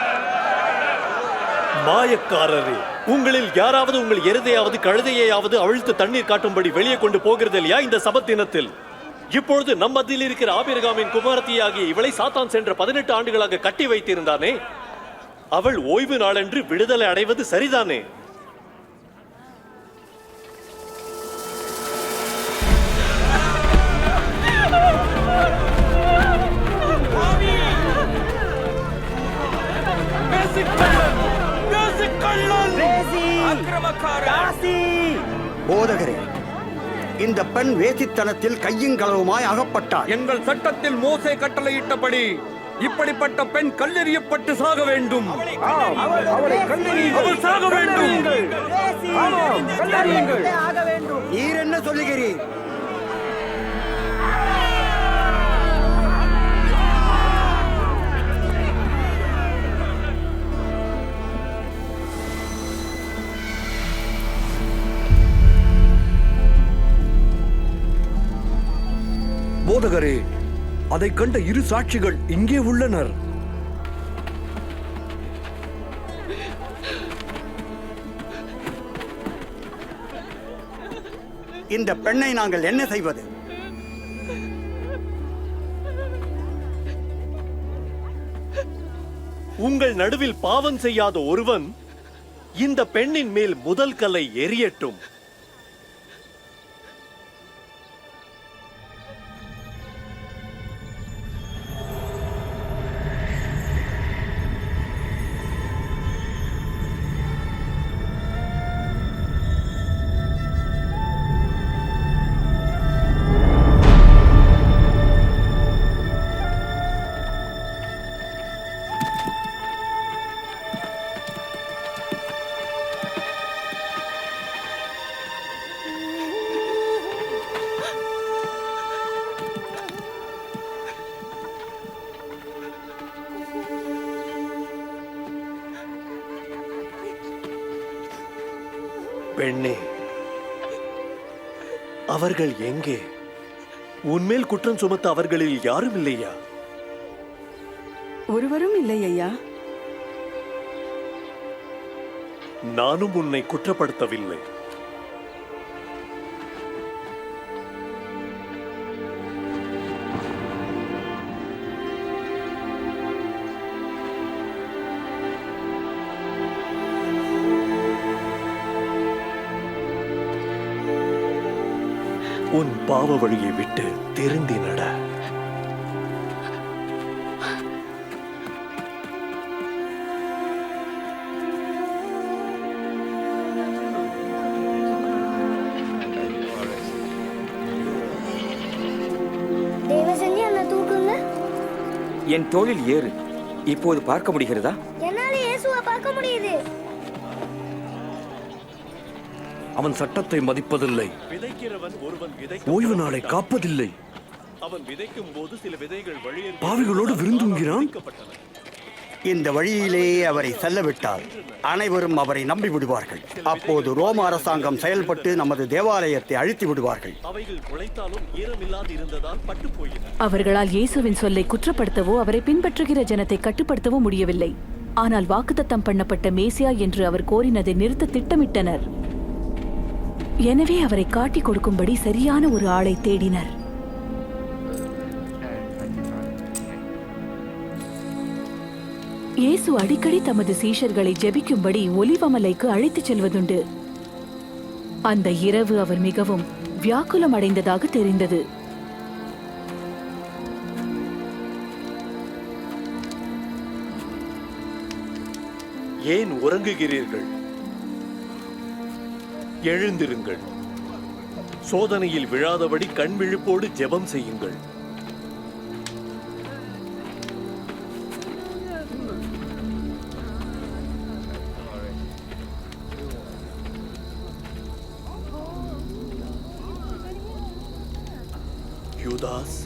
I: மாயக்காரரே, உங்களில் யாராவது உங்கள் எருதையாவது கழுதையாவது அவிழ்த்து தண்ணீர் காட்டும்படி வெளியே கொண்டு போகிறது இல்லையா இந்த சபத் தினத்தில்? இப்பொழுது நம் மத்தியில் இருக்கிற ஆபிரகாமின் குமாரத்தியாகிய இவளை சாத்தான் சென்ற 18 ஆண்டுகளாக கட்டி வைத்திருந்தானே, அவள் ஓய்வு நாளன்று விடுதலை அடைவது சரிதானே?
G: போதகரே, இந்த பெண் வேசித்தனத்தில் கையுங்களவுமாய் அகப்பட்டார்.
J: எங்கள் சட்டத்தில் மோசே கட்டளையிட்டபடி இப்படிப்பட்ட பெண் கல்லெறியப்பட்டு சாக வேண்டும். அவள் சாக வேண்டும்.
G: நீர் என்ன சொல்லுகிறீர்?
J: போதகரே, அதை கண்ட இரு சாட்சிகள் இங்கே உள்ளனர்.
G: இந்த பெண்ணை நாங்கள் என்ன செய்வது?
I: உங்கள் நடுவில் பாவம் செய்யாத ஒருவன் இந்த பெண்ணின் மேல் முதல் கல்லை எறியட்டும். பெண்ணே, அவர்கள் எங்கே? உன்மேல் குற்றம் சுமத்த அவர்களில் யாரும் இல்லையா?
H: ஒருவரும் இல்லை ஐயா.
I: நானும் உன்னை குற்றப்படுத்தவில்லை. உன் பாவ வழியை விட்டு திருந்தி நட.
C: தேவசந்தி, அந்த தூக்குங்க.
L: என் தோளில் ஏறு. இப்போது பார்க்க முடிகிறதா?
C: என்னால இயேசுவை பார்க்க முடியுது.
J: அவன் சட்டத்தை மதிப்பதில்லை.
I: விதைக்கிறவன் ஒருவன்
J: ஓய்வு நாளை காப்பதில்லை.
I: அவன் விதைக்கும் போது சில விதைகள்
J: பாவிகளோடு விருந்துகிறான்.
G: இந்த வழியிலேயே அவரை செல்லவிட்டால் அனைவரும் அவரை நம்பி விடுவார்கள். அப்போது ரோம அரசாங்கம் செயல்பட்டு நமது தேவாலயத்தை அழித்து விடுவார்கள்.
I: அவைகள் முளைத்தாலும் ஈரமில்லாது இருந்ததால் பட்டு போயின.
A: அவர்களால் இயேசுவின் சொல்லை குற்றப்படுத்தவோ அவரை பின்பற்றுகிற ஜனத்தை கட்டுப்படுத்தவோ முடியவில்லை. ஆனால் வாக்குத்தத்தம் பண்ணப்பட்ட மேசியா என்று அவர் கோரினதை நிறுத்த திட்டமிட்டனர். எனவே அவரை காட்டிக் கொடுக்கும்படி சரியான ஒரு ஆளை தேடினர். இயேசு அடிக்கடி தமது சீஷர்களை ஜெபிக்கும்படி ஒலிவமலைக்கு அழைத்துச் செல்வதுண்டு. அந்த இரவு அவர் மிகவும் வியாக்குலம் அடைந்ததாக தெரிந்தது.
I: ஏன் உறங்குகிறீர்கள்? எழுந்திருங்கள். சோதனையில் விழாதபடி கண் விழிப்போடு ஜெபம் செய்யுங்கள். யூதாஸ்,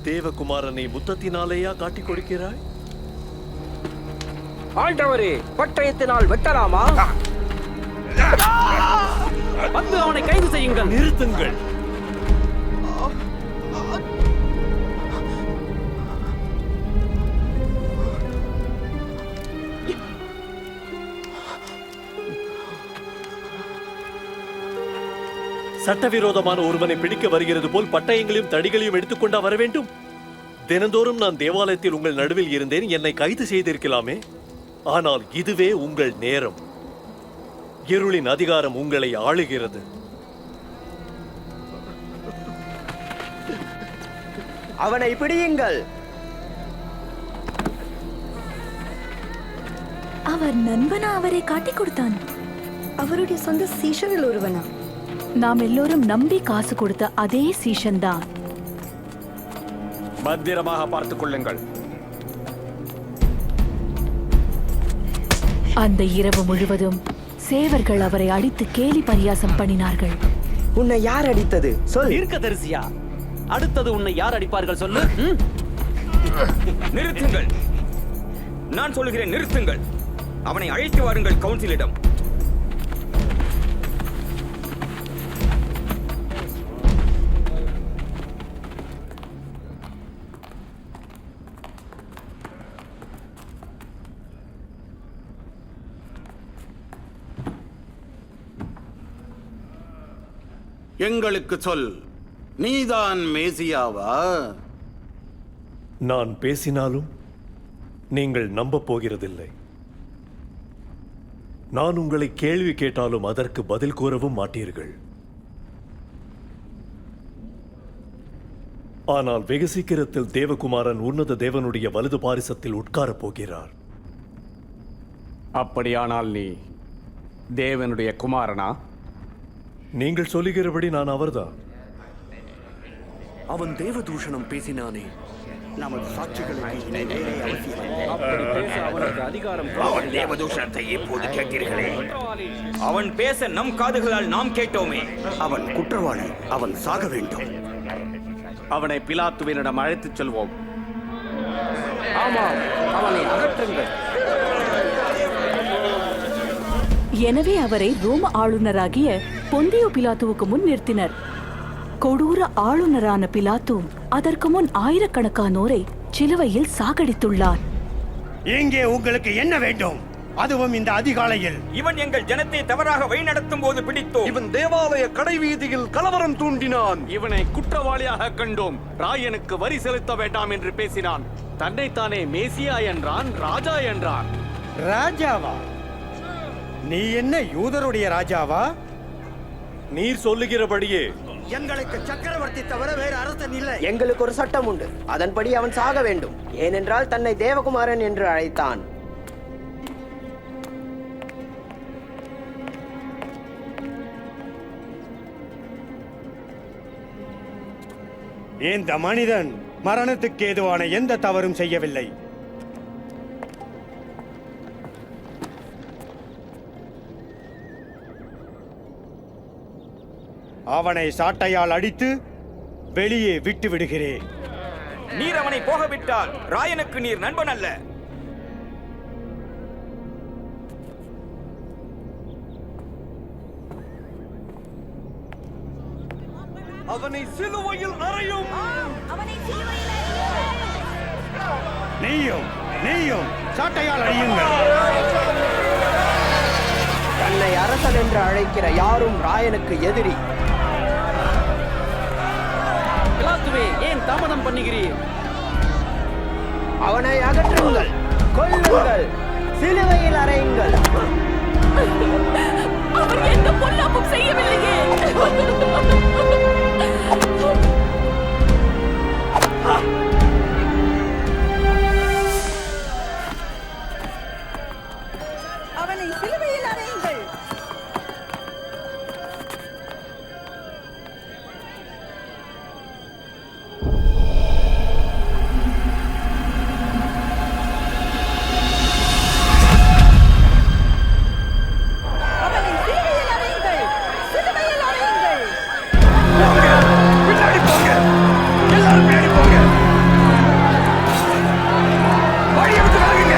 I: தேவகுமாரனை முத்தத்தினாலேயா காட்டிக் கொடுக்கிறாய்?
K: ஆண்டவரே, பட்டயத்தினால் வெட்டலாமா? வந்து அவனை கைது செய்யுங்கள்.
I: நிறுத்துங்கள். சட்டவிரோதமான ஒருவனை பிடிக்க வருகிறது போல் பட்டயங்களையும் தடிகளையும் எடுத்துக்கொண்டா வர வேண்டும்? தினந்தோறும் நான் தேவாலயத்தில் உங்கள் நடுவில் இருந்தேன், என்னை கைது செய்திருக்கலாமே. ஆனால் இதுவே உங்கள் நேரம். இருளின் அதிகாரம் உங்களை ஆளுகிறது.
K: அவனை பிடியுங்கள்.
E: அவர் நண்பனா அவரை காட்டிக் கொடுத்தான்?
B: அவருடைய சொந்த சீஷரில் ஒருவனா?
A: நாம் எல்லோரும் நம்பி காசு கொடுத்த அதே சீஷன் தான்.
J: பத்திரமாக பார்த்துக் கொள்ளுங்கள்.
A: அந்த இரவு முழுவதும் சேவர்கள் அவரை அடித்து கேலி பரியாசம் பண்ணினார்கள்.
K: உன்னை யார் அடித்தது சொல்.
N: தீர்க்கதரிசியா? அடுத்தது உன்னை யார் அடிப்பார்கள் சொல்லு.
L: நிறுத்துங்கள். நான் சொல்லுகிறேன், நிறுத்துங்கள். அவனை அழைத்து வாருங்கள் கவுன்சிலிடம்.
O: எங்களுக்கு சொல், நீதான் மேசியாவா?
I: நான் பேசினாலும் நீங்கள் நம்ப போகிறதில்லை. நான் உங்களை கேள்வி கேட்டாலும் அதற்கு பதில் கூறவும் மாட்டீர்கள். ஆனால் வெகு சீக்கிரத்தில் தேவகுமாரன் உன்னத தேவனுடைய வலது பாரிசத்தில் உட்காரப் போகிறார்.
J: அப்படியானால் நீ தேவனுடைய குமாரனா?
I: நீங்கள் சொல்லுகிறபடி நான் அவர்தான்.
N: அவன் தேவதூஷணம் பேசினானே.
G: நமது சாட்சிகளுக்கு
L: அப்படி பேச அவனுக்கு அதிகாரம். அவன் தேவதூஷணத்தை எப்போது கேட்டீர்களே? அவன் பேச நம் காதுகளால் நாம் கேட்டோமே.
G: அவன் குற்றவாளி, அவன் சாக வேண்டும்.
N: அவனை பிலாத்துவினிடம் அழைத்துச் செல்வோம். ஆமாம், அவனை அகற்றுங்கள்.
A: எனவே அவரை ரோம ஆளுநராகிய பொந்தியோ பிலாத்துவுக்கு முன் நிறுத்தினர். கொடூர ஆளுநரான பிலாத்து அதற்கு முன் ஆயிரக்கணக்கானோரை சிலுவையில் சாகடித்துள்ளார்.
G: இங்கே உங்களுக்கு என்ன வேண்டும்? அதுவும் இந்த அதிகாலையில்.
L: இவன் எங்கள் ஜனத்தை தவறாக வழிநடத்தும் போது பிடித்தோம்.
J: இவன் தேவாலய கடைவீதியில் கலவரம் தூண்டினான். இவனை குற்றவாளியாக கண்டோம். ராயனுக்கு வரி செலுத்த வேண்டாம் என்று பேசினான். தன்னைத்தானே மேசியா என்றான், ராஜா என்றான்.
G: ராஜாவா? நீ என்ன யூதருடைய ராஜாவா?
I: நீர் சொல்லுகிறபடியே.
G: எங்களுக்கு சக்கரவர்த்தி தவிர வேறு அரசன் இல்லை.
K: எங்களுக்கு ஒரு சட்டம் உண்டு. அதன்படி அவன் சாக வேண்டும். ஏனென்றால் தன்னை தேவகுமாரன் என்று அழைத்தான்.
G: இந்த மனிதன் மரணத்துக்கு ஏதுவான எந்த தவறும் செய்யவில்லை. அவனை சாட்டையால் அடித்து வெளியே விட்டு விடுகிறேன்.
L: நீர் அவனை போகவிட்டால் ராயனுக்கு நீர் நண்பன் அல்ல.
J: அவனை சிலுவையில் அறையும்.
G: நீயும் சாட்டையால் அடியுங்கள்.
K: தன்னை அரசன் என்று அழைக்கிற யாரும் ராயனுக்கு எதிரி.
N: பிலாத்துவே, ஏன் தாமதம் பண்ணுகிறீர்?
K: அவனை அகற்றுங்கள், கொல்லுங்கள், சிலுவையில் அறையுங்கள்.
A: அவர் எந்த பொல்லாப்பும் செய்யவில்லையே.
M: அவனை சிலுவையில் அறையுங்கள். அவனை சிலுவையில் அறையுங்கள். சிலுவையில் அறையுங்கள்.
G: பின்னாடி போங்க, எல்லாரும் பின்னாடி போங்க. வழியை விட்டு வாங்குங்க.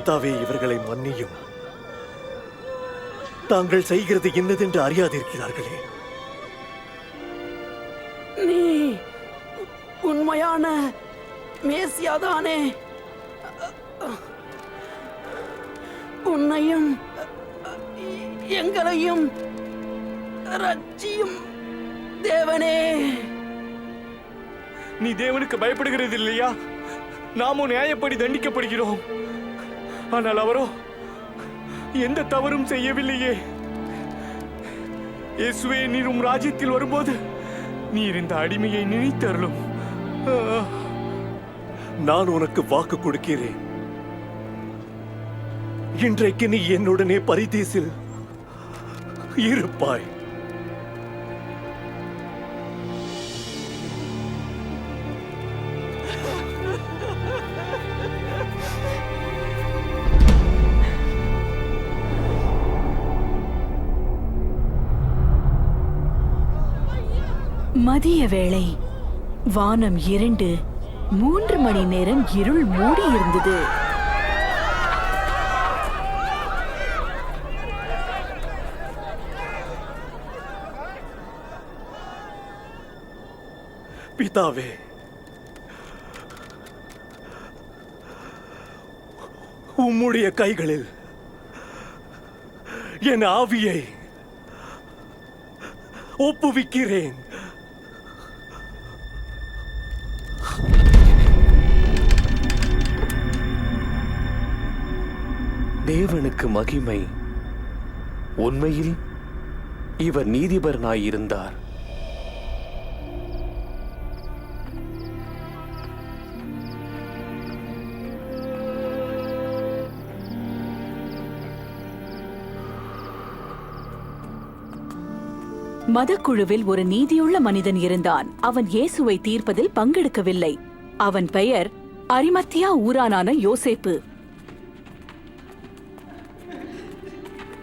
I: பிதாவே, இவர்களை மன்னியும். தாங்கள் செய்கிறது என்னதென்று அறியாதிருக்கிறார்களே.
M: நீ உண்மையான மேசியாதானே? உன்னையும் எங்களையும் ரட்சியும் தேவனே.
D: நீ தேவனுக்கு பயப்படுகிறது இல்லையா? நாமும் நியாயப்படி தண்டிக்கப்படுகிறோம். ஆனால் அவரோ எந்த தவறும் செய்யவில்லையே. இயேசுவே, நீர் உம் ராஜ்யத்தில் வரும்போது நீர் இந்த அடிமையை நினைத்தருளும்.
I: நான் உனக்கு வாக்கு கொடுக்கிறேன். இன்றைக்கு நீ என்னுடனே பரிதீசில் இருப்பாய்.
A: மதிய வேளை. வானம் இருண்டு 3 மணி நேரம் இருள் மூடி இருந்தது.
I: பிதாவே, உம்முடைய கைகளில் என் ஆவியை ஒப்புவிக்கிறேன்.
P: தேவனுக்கு மகிமை. உண்மையில் இவர் நீதிபரனாயிருந்தார்.
A: மதக்குழுவில் ஒரு நீதியுள்ள மனிதன் இருந்தான். அவன் இயேசுவை தீர்ப்பதில் பங்கெடுக்கவில்லை. அவன் பெயர் அரிமத்தியா ஊரானான யோசேப்பு.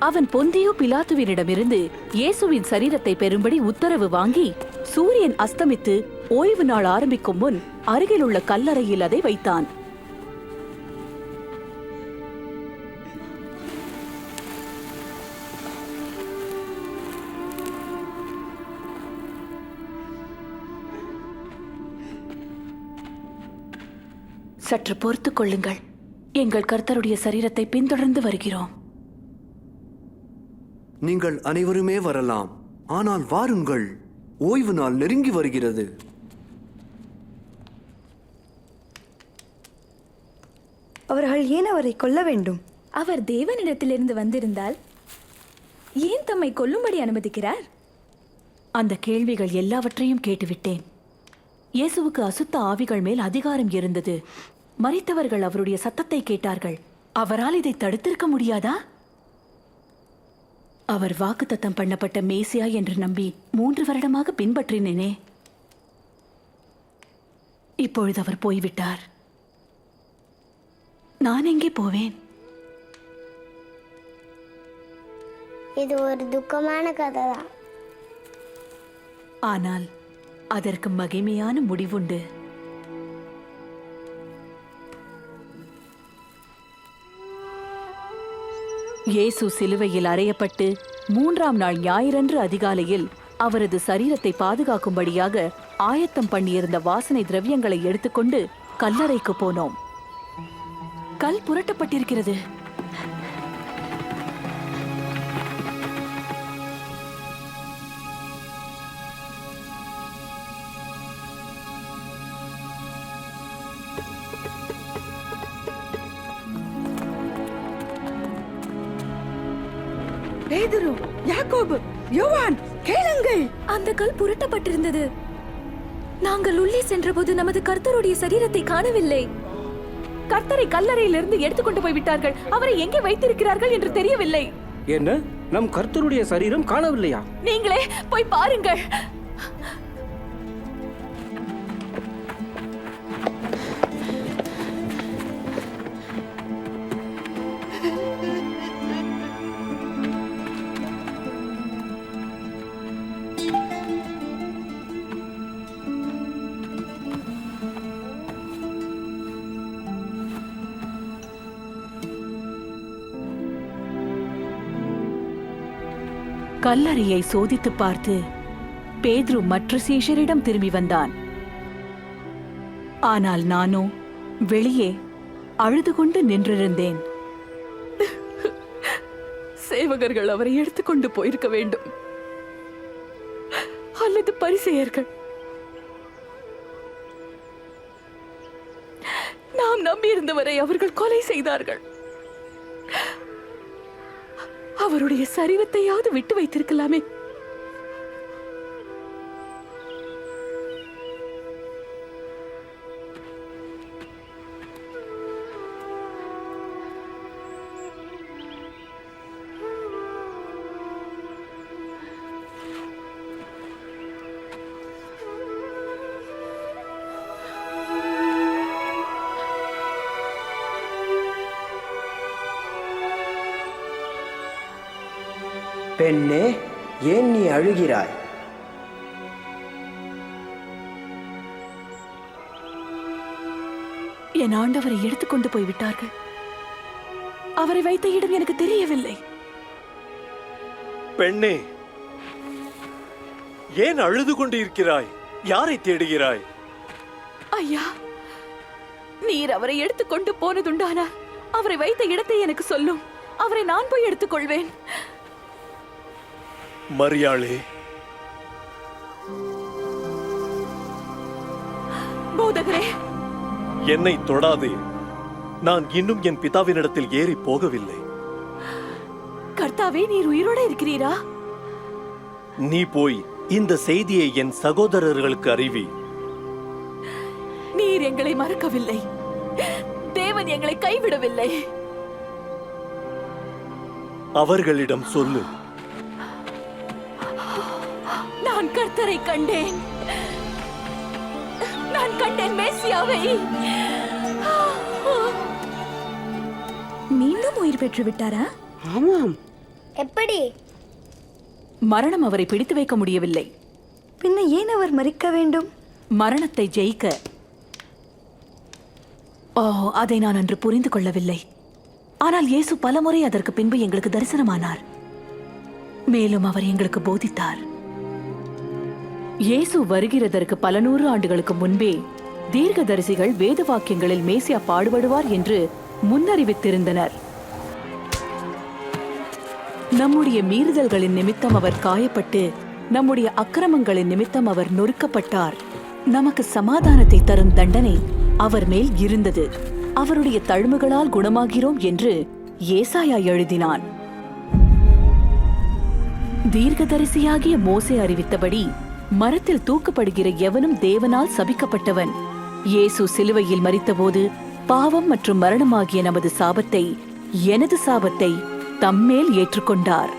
A: அவன் பொந்தியோ பிலாத்துவினிடமிருந்து இயேசுவின் சரீரத்தை பெறும்படி உத்தரவு வாங்கி, சூரியன் அஸ்தமித்து ஓய்வு நாள் ஆரம்பிக்கும் முன் அருகிலுள்ள கல்லறையில் அதை வைத்தான். சற்று பொறுத்துக் கொள்ளுங்கள். எங்கள் கர்த்தருடைய சரீரத்தை பின்தொடர்ந்து வருகிறோம்.
Q: நீங்கள் அனைவருமே வரலாம், ஆனால் வாருங்கள், ஓய்வு நாள் நெருங்கி வருகிறது.
B: அவர்கள் ஏன் அவரை கொல்ல வேண்டும்?
E: அவர் தேவனிடத்திலிருந்து வந்திருந்தால் ஏன் தம்மை கொல்லும்படி அனுமதிக்கிறார்?
A: அந்த கேள்விகள் எல்லாவற்றையும் கேட்டுவிட்டேன். இயேசுவுக்கு அசுத்த ஆவிகள் மேல் அதிகாரம் இருந்தது. மரித்தவர்கள் அவருடைய சத்தத்தை கேட்டார்கள். அவரால் இதை தடுத்திருக்க முடியாதா? அவர் வாக்குத்தத்தம் பண்ணப்பட்ட மேசியா என்று நம்பி 3 வருடமாக பின்பற்றினேனே. இப்பொழுது அவர் போய்விட்டார். நான் எங்கே போவேன்?
C: இது ஒரு துக்கமான கதை தான்.
A: ஆனால் அதற்கு மகிமையான முடிவுண்டு. இயேசு சிலுவையில் அறையப்பட்டு 3ஆம் நாள் ஞாயிறன்று அதிகாலையில் அவரது சரீரத்தை பாதுகாக்கும்படியாக ஆயத்தம் பண்ணியிருந்த வாசனை திரவியங்களை எடுத்துக்கொண்டு கல்லறைக்கு போனோம். கல் புரட்டப்பட்டிருக்கிறது.
H: பேதுரு, யாக்கோபு, யோவான், கேளுங்கள்.
E: அந்த கல் புரட்டப்பட்டிருந்தது. நாங்கள் உள்ளே சென்றபோது நமது கர்த்தருடைய சரீரத்தை காணவில்லை.
A: கர்த்தரை கல்லறையிலிருந்து எடுத்துக்கொண்டு போய் விட்டார்கள். அவரை எங்கே வைத்திருக்கிறார்கள் என்று தெரியவில்லை.
N: என்ன, நம் கர்த்தருடைய சரீரம் காணவில்லையா?
A: நீங்களே போய் பாருங்கள். கல்லறையை சோதித்து பார்த்து பேதுரு மற்ற சீஷரிடம் திரும்பி வந்தான். ஆனால் நானோ வெளியே அழுது கொண்டு நின்றிருந்தேன். சேவகர்கள் அவரை எடுத்துக்கொண்டு போயிருக்க வேண்டும், அல்லது பரிசேயர்கள். நாம் நம்பியிருந்தவரை அவர்கள் கொலை செய்தார்கள். அவருடைய சரீரத்தையாவது விட்டு வைத்திருக்கலாமே.
K: பெண்ணே, ஏன் நீ அழுகிறாய்?
A: என் ஆண்டவரை எடுத்துக்கொண்டு போய்விட்டார்கள். அவரை வைத்த இடம் எனக்கு தெரியவில்லை.
I: பெண்ணே, ஏன் அழுது கொண்டு இருக்கிறாய்? யாரை தேடுகிறாய்?
A: ஐயா, நீர் அவரை எடுத்துக்கொண்டு போனதுண்டானா அவரை வைத்த இடத்தை எனக்கு சொல்லும். அவரை நான் போய் எடுத்துக்கொள்வேன்.
I: மரியாளே,
A: போதகரே,
I: என்னை தொடாதே. நான் இன்னும் என் பிதாவினிடத்தில் ஏறி போகவில்லை.
A: கர்த்தாவே, நீர் உயிரோடு இருக்கிறீரா?
I: நீ போய் இந்த செய்தியை என் சகோதரர்களுக்கு அறிவி.
A: நீர் எங்களை மறக்கவில்லை. தேவன் எங்களை கைவிடவில்லை.
I: அவர்களிடம் சொல்லு,
A: நான் கர்த்தரை கண்டேன். நான் கண்டேன் மேசியாவை.
E: மீண்டும் உயிர் பெற்று விட்டாரா?
F: ஆமாம்.
C: எப்படி?
A: மரணம் அவரை பிடித்து வைக்க முடியவில்லை.
B: பின்ன ஏன் அவர் மரிக்க வேண்டும்?
A: மரணத்தை ஜெயிக்க. ஓ, அதை நான் அன்று புரிந்து கொள்ளவில்லை. ஆனால் இயேசு பலமுறை அதற்கு பின்பு எங்களுக்கு தரிசனமானார். மேலும் அவர் எங்களுக்கு போதித்தார். இயேசு வருகிறதற்கு பல 100 ஆண்டுகளுக்கு முன்பே தீர்க்கதரிசிகள் வேத வாக்கியங்களில் மேசியா பாடுபடுவார் என்று முன்னறிவித்திருந்தனர். நம்முடைய மீறுதல்களின் நிமித்தம் அவர் காயப்பட்டு, நம்முடைய அக்கிரமங்களின் நிமித்தம் அவர் நொறுக்கப்பட்டார். நமக்கு சமாதானத்தை தரும் தண்டனை அவர் மேல் இருந்தது. அவருடைய தழும்புகளால் குணமாகிறோம் என்று ஏசாயா எழுதினான். தீர்க்கதரிசியாகிய மோசே அறிவித்தபடி மரத்தில் தூக்கப்படுகிற எவனும் தேவனால் சபிக்கப்பட்டவன். இயேசு சிலுவையில் மரித்தபோது பாவம் மற்றும் மரணமாகிய நமது சாபத்தை, எனது சாபத்தை தம்மேல் ஏற்றுக்கொண்டார்.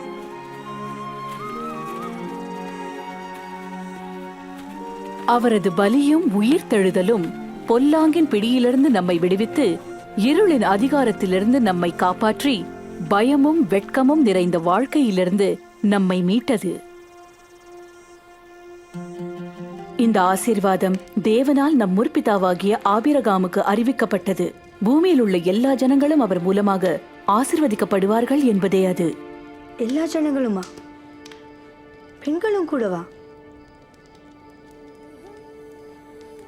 A: அவரது பலியும் உயிர்த்தெழுதலும் பொல்லாங்கின் பிடியிலிருந்து நம்மை விடுவித்து, இருளின் அதிகாரத்திலிருந்து நம்மை காப்பாற்றி, பயமும் வெட்கமும் நிறைந்த வாழ்க்கையிலிருந்து நம்மை மீட்டது. இந்த ஆசீர்வாதம் தேவனால் நம் முற்பிதாவாகிய ஆபிரகாமுக்கு அறிவிக்கப்பட்டது. பூமியில் உள்ள எல்லா ஜனங்களும் அவர் மூலமாக ஆசீர்வதிக்கப்படுவார்கள் என்பதே அது.
B: எல்லா ஜனங்களுமா? பெண்களும் கூடவா?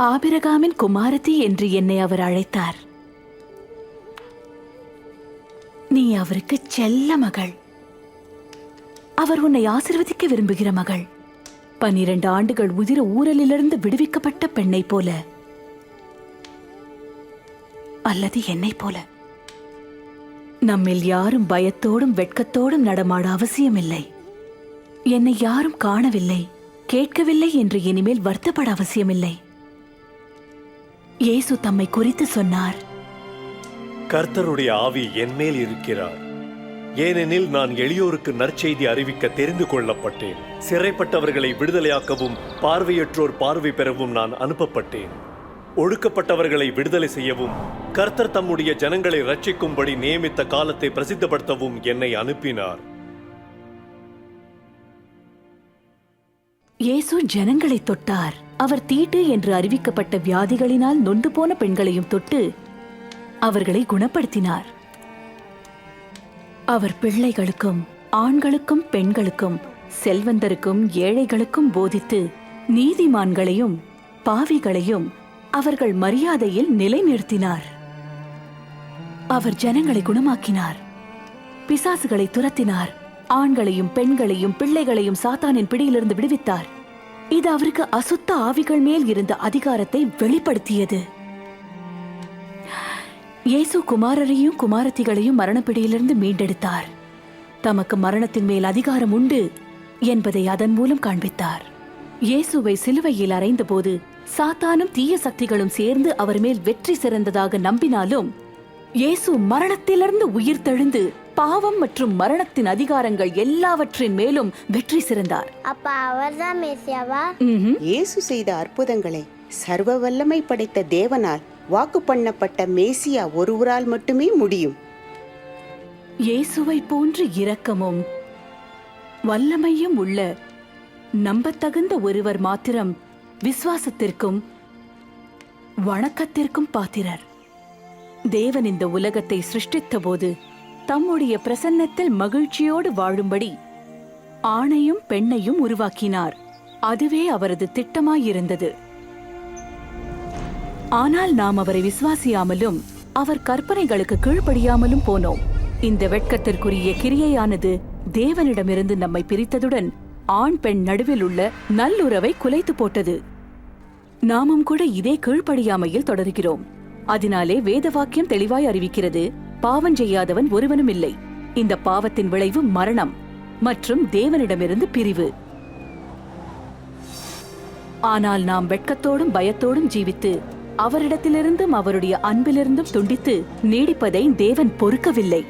A: ஆபிரகாமின் குமாரத்தி என்று என்னை அவர் அழைத்தார். நீ அவருக்கு செல்ல மகள். அவர் உன்னை ஆசீர்வதிக்க விரும்புகிற மகள். 12 ஆண்டுகள் உதிர ஊரலிலிருந்து விடுவிக்கப்பட்ட பெண்ணை போல, அல்லது என்னை போல. நம்மில் யாரும் பயத்தோடும் வெட்கத்தோடும் நடமாட அவசியமில்லை. என்னை யாரும் காணவில்லை, கேட்கவில்லை என்று இனிமேல் வருத்தப்பட அவசியமில்லை. இயேசு தம்மை குறித்து சொன்னார்,
I: கர்த்தருடைய ஆவி என்மேல் இருக்கிறார். ஏனெனில் நான் எளியோருக்கு நற்செய்தி அறிவிக்க தெரிந்து கொள்ளப்பட்டேன். சிறைப்பட்டவர்களை விடுதலையாக்கவும் பார்வையற்றோர் பார்வை பெறவும் நான் அனுப்பப்பட்டேன். ஒடுக்கப்பட்டவர்களை விடுதலை செய்யவும், கர்த்தர் தம்முடைய ஜனங்களை ரட்சிக்கும்படி நியமித்த காலத்தை பிரசித்தப்படுத்தவும் என்னை அனுப்பினார்.
A: இயேசு ஜனங்களை தொட்டார். அவர் தீட்டு என்று அறிவிக்கப்பட்ட வியாதிகளினால் நொந்து போன பெண்களையும் தொட்டு அவர்களை குணப்படுத்தினார். அவர் பிள்ளைகளுக்கும் ஆண்களுக்கும் பெண்களுக்கும் செல்வந்தருக்கும் ஏழைகளுக்கும் போதித்து நீதிமான்களையும் பாவிகளையும் அவர்கள் மரியாதையில் நிலைநிறுத்தினார். அவர் ஜனங்களை குணமாக்கினார், பிசாசுகளை துரத்தினார், ஆண்களையும் பெண்களையும் பிள்ளைகளையும் சாத்தானின் பிடியிலிருந்து விடுவித்தார். இது அவருக்கு அசுத்த ஆவிகள் மேல் இருந்த அதிகாரத்தை வெளிப்படுத்தியது. இயேசு குமாரரையும் குமாரத்திகளையும் மரணப்பிடியிலிருந்து மீண்டெடுத்தார். தமக்கு மரணத்தின் மேல் அதிகாரம் உண்டு என்பதை அதன் மூலம் காண்பித்தார். இயேசுவை சிலுவையில் அறைந்தபோது சாத்தானும் தீய சக்திகளும் சேர்ந்து அவர் மேல் வெற்றி சிறந்ததாக நம்பினாலும் இயேசு மரணத்திலிருந்து உயிர் தெழுந்து பாவம் மற்றும் மரணத்தின் அதிகாரங்கள் எல்லாவற்றின் மேலும் வெற்றி சிறந்தார்.
C: அப்பா அவர்தான் மேசியாவா?
F: இயேசு செய்த அற்புதங்களை சர்வ வல்லமை படைத்த தேவனால் வாக்கு பண்ணப்பட்ட மேசியா ஒருவரால் மட்டுமே முடியும்.
A: இயேசுவை போன்று இரக்கமும் வல்லமையும் உள்ள நம்பத்தகுந்த ஒருவர் மாத்திரம் விசுவாசத்திற்கும் வணக்கத்திற்கும் பாத்திரர். தேவன் இந்த உலகத்தை சிருஷ்டித்த போது தம்முடைய பிரசன்னத்தில் மகிழ்ச்சியோடு வாழும்படி ஆணையும் பெண்ணையும் உருவாக்கினார். அதுவே அவரது திட்டமாயிருந்தது. ஆனால் நாம் அவரை விசுவாசியாமலும் அவர் கற்பனைகளுக்கு கீழ்ப்படியாமலும் போனோம். இந்த வெட்கத்திற்குரிய கிரியையானது தேவனிடமிருந்து நம்மை பிரித்ததுடன் ஆண் பெண் நடுவில் உள்ள நல்லுறவை குலைத்து போட்டது. நாமும் கூட இதே கீழ்ப்படியாமையில் தொடர்கிறோம். அதனாலே வேத வாக்கியம் தெளிவாய் அறிவிக்கிறது, பாவம் செய்யாதவன் ஒருவனும் இல்லை. இந்த பாவத்தின் விளைவு மரணம் மற்றும் தேவனிடமிருந்து பிரிவு. ஆனால் நாம் வெட்கத்தோடும் பயத்தோடும் ஜீவித்து அவரிடத்திலிருந்தும் அவருடைய அன்பிலிருந்தும் துண்டித்து நீடிப்பதை தேவன் பொறுக்கவில்லை.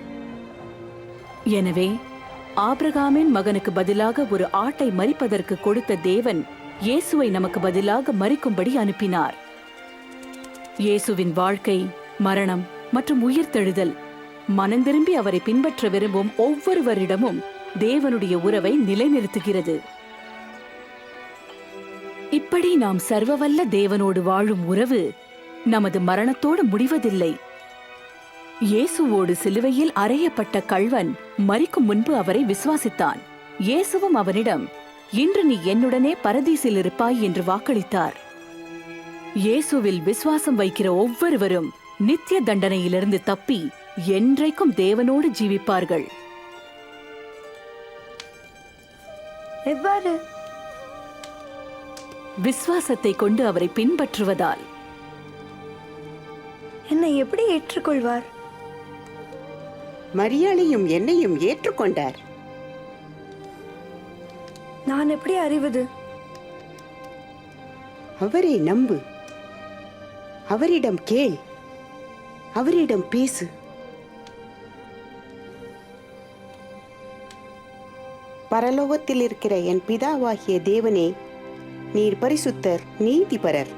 A: எனவே ஆபிரகாமின் மகனுக்கு பதிலாக ஒரு ஆட்டை மரிப்பதற்கு கொடுத்த தேவன் இயேசுவை நமக்கு பதிலாக மரிக்கும்படி அனுப்பினார். இயேசுவின் வாழ்க்கை, மரணம் மற்றும் உயிர்த்தெழுதல் மனந்திரும்பி அவரை பின்பற்ற விரும்பும் ஒவ்வொருவரிடமும் தேவனுடைய உறவை நிலைநிறுத்துகிறது. இப்படி நாம் சர்வவல்ல தேவனோடு வாழும் உறவு நமது மரணத்தோடு முடிவதில்லை. இயேசுவோடு சிலுவையில் அறையப்பட்ட கள்வன் மரிக்கும் முன்பு அவரை விசுவாசித்தான். இயேசுவும் அவனிடம், இன்று நீ என்னுடனே பரதீசில் இருப்பாய் என்று வாக்களித்தார். இயேசுவில் விசுவாசம் வைக்கிற ஒவ்வொருவரும் நித்திய தண்டனையிலிருந்து தப்பி என்றைக்கும் தேவனோடு ஜீவிப்பார்கள்.
B: எவ்வாறு?
A: விசுவாசத்தை கொண்டு அவரை பின்பற்றுவதால்.
B: என்னை எப்படி ஏற்றுக்கொள்வார்?
F: மரியாளையும் என்னையும் ஏற்றுக்கொண்டார்.
B: நான் எப்படி அறிவது?
F: அவரை நம்பு, அவரிடம் கேள், அவரிடம் பேசு. பரலோகத்தில் இருக்கிற என் பிதாவாகிய தேவனே, நீர் பரிசுத்தர், நீதிபரர்.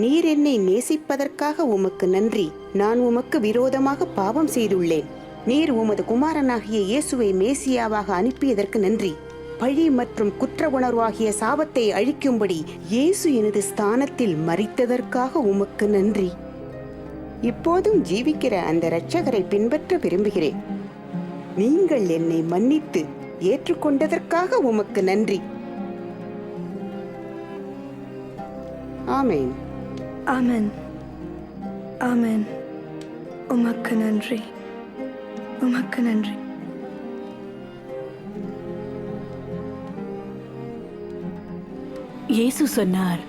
F: நீர் என்னை நேசிப்பதற்காக உமக்கு நன்றி. நான் உமக்கு விரோதமாக பாவம் செய்துள்ளேன். நீர் உமது குமாரனாகிய இயேசுவை மேசியாவாக அனுப்பியதற்கு நன்றி. பழி மற்றும் குற்ற உணர்வாகிய சாபத்தை அழிக்கும்படி இயேசு எனது ஸ்தானத்தில் மரித்ததற்காக உமக்கு நன்றி. இப்போதும் ஜீவிக்கிற அந்த இரட்சகரை பின்பற்ற விரும்புகிறேன். நீங்கள் என்னை மன்னித்து ஏற்றுக்கொண்டதற்காக உமக்கு நன்றி. ஆமென்.
B: ஆமென். ஆமென். உமக்கு நன்றி, உமக்கு நன்றி.
A: இயேசு சொன்னார்,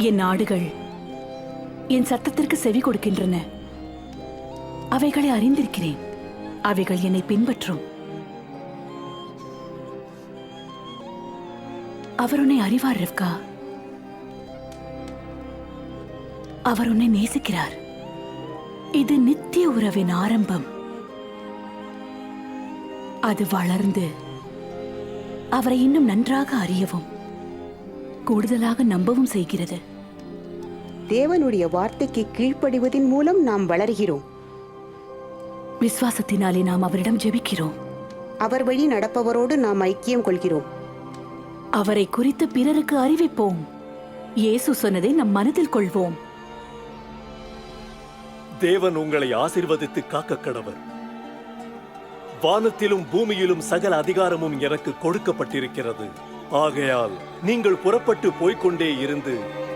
A: என் ஆடுகள் என் சத்தத்திற்கு செவி கொடுக்கின்றன. அவைகளை அறிந்திருக்கிறேன், அவைகள் என்னை பின்பற்றும். அவர் உன்னை அறிவார் ரிவ்கா. அவர் உன்னை நேசிக்கிறார். இது நித்திய உறவின் ஆரம்பம். அது வளர்ந்து அவரை இன்னும் நன்றாக அறியவும் கூடுதலாக நம்பவும் செய்கிறது.
F: தேவனுடைய வார்த்தைக்கு கீழ்ப்படிவதின் மூலம் நாம் வளர்கிறோம்.
A: விசுவாசத்தினாலே நாம் அவரிடம் ஜெபிக்கிறோம்.
F: அவர் வழி நடப்பவரோடு நாம் ஐக்கியம் கொள்கிறோம்.
A: அவரை குறித்து பிறருக்கு அறிவிப்போம். இயேசு சொன்னதை நம் மனதில் கொள்வோம்.
I: தேவன் உங்களை ஆசீர்வதித்து காக்க கடவர். வானத்திலும் பூமியிலும் சகல அதிகாரமும் எனக்கு கொடுக்கப்பட்டிருக்கிறது. ஆகையால் நீங்கள் புறப்பட்டு போய்க்கொண்டே இருந்து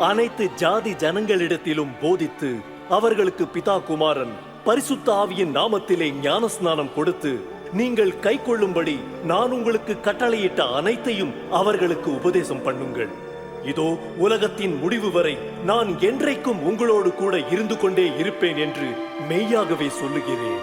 I: அனைத்து ஜாதி ஜனங்களிடத்திலும் போதித்து அவர்களுக்கு பிதா, குமாரன், பரிசுத்த ஆவியின் நாமத்திலே ஞானஸ்நானம் கொடுத்து நீங்கள் கைக்கொள்ளும்படி நான் உங்களுக்கு கட்டளையிட்ட அனைத்தையும் அவர்களுக்கு உபதேசம் பண்ணுங்கள். இதோ உலகத்தின் முடிவு வரை நான் என்றைக்கும் உங்களோடு கூட இருந்து கொண்டே இருப்பேன் என்று மெய்யாகவே சொல்லுகிறேன்.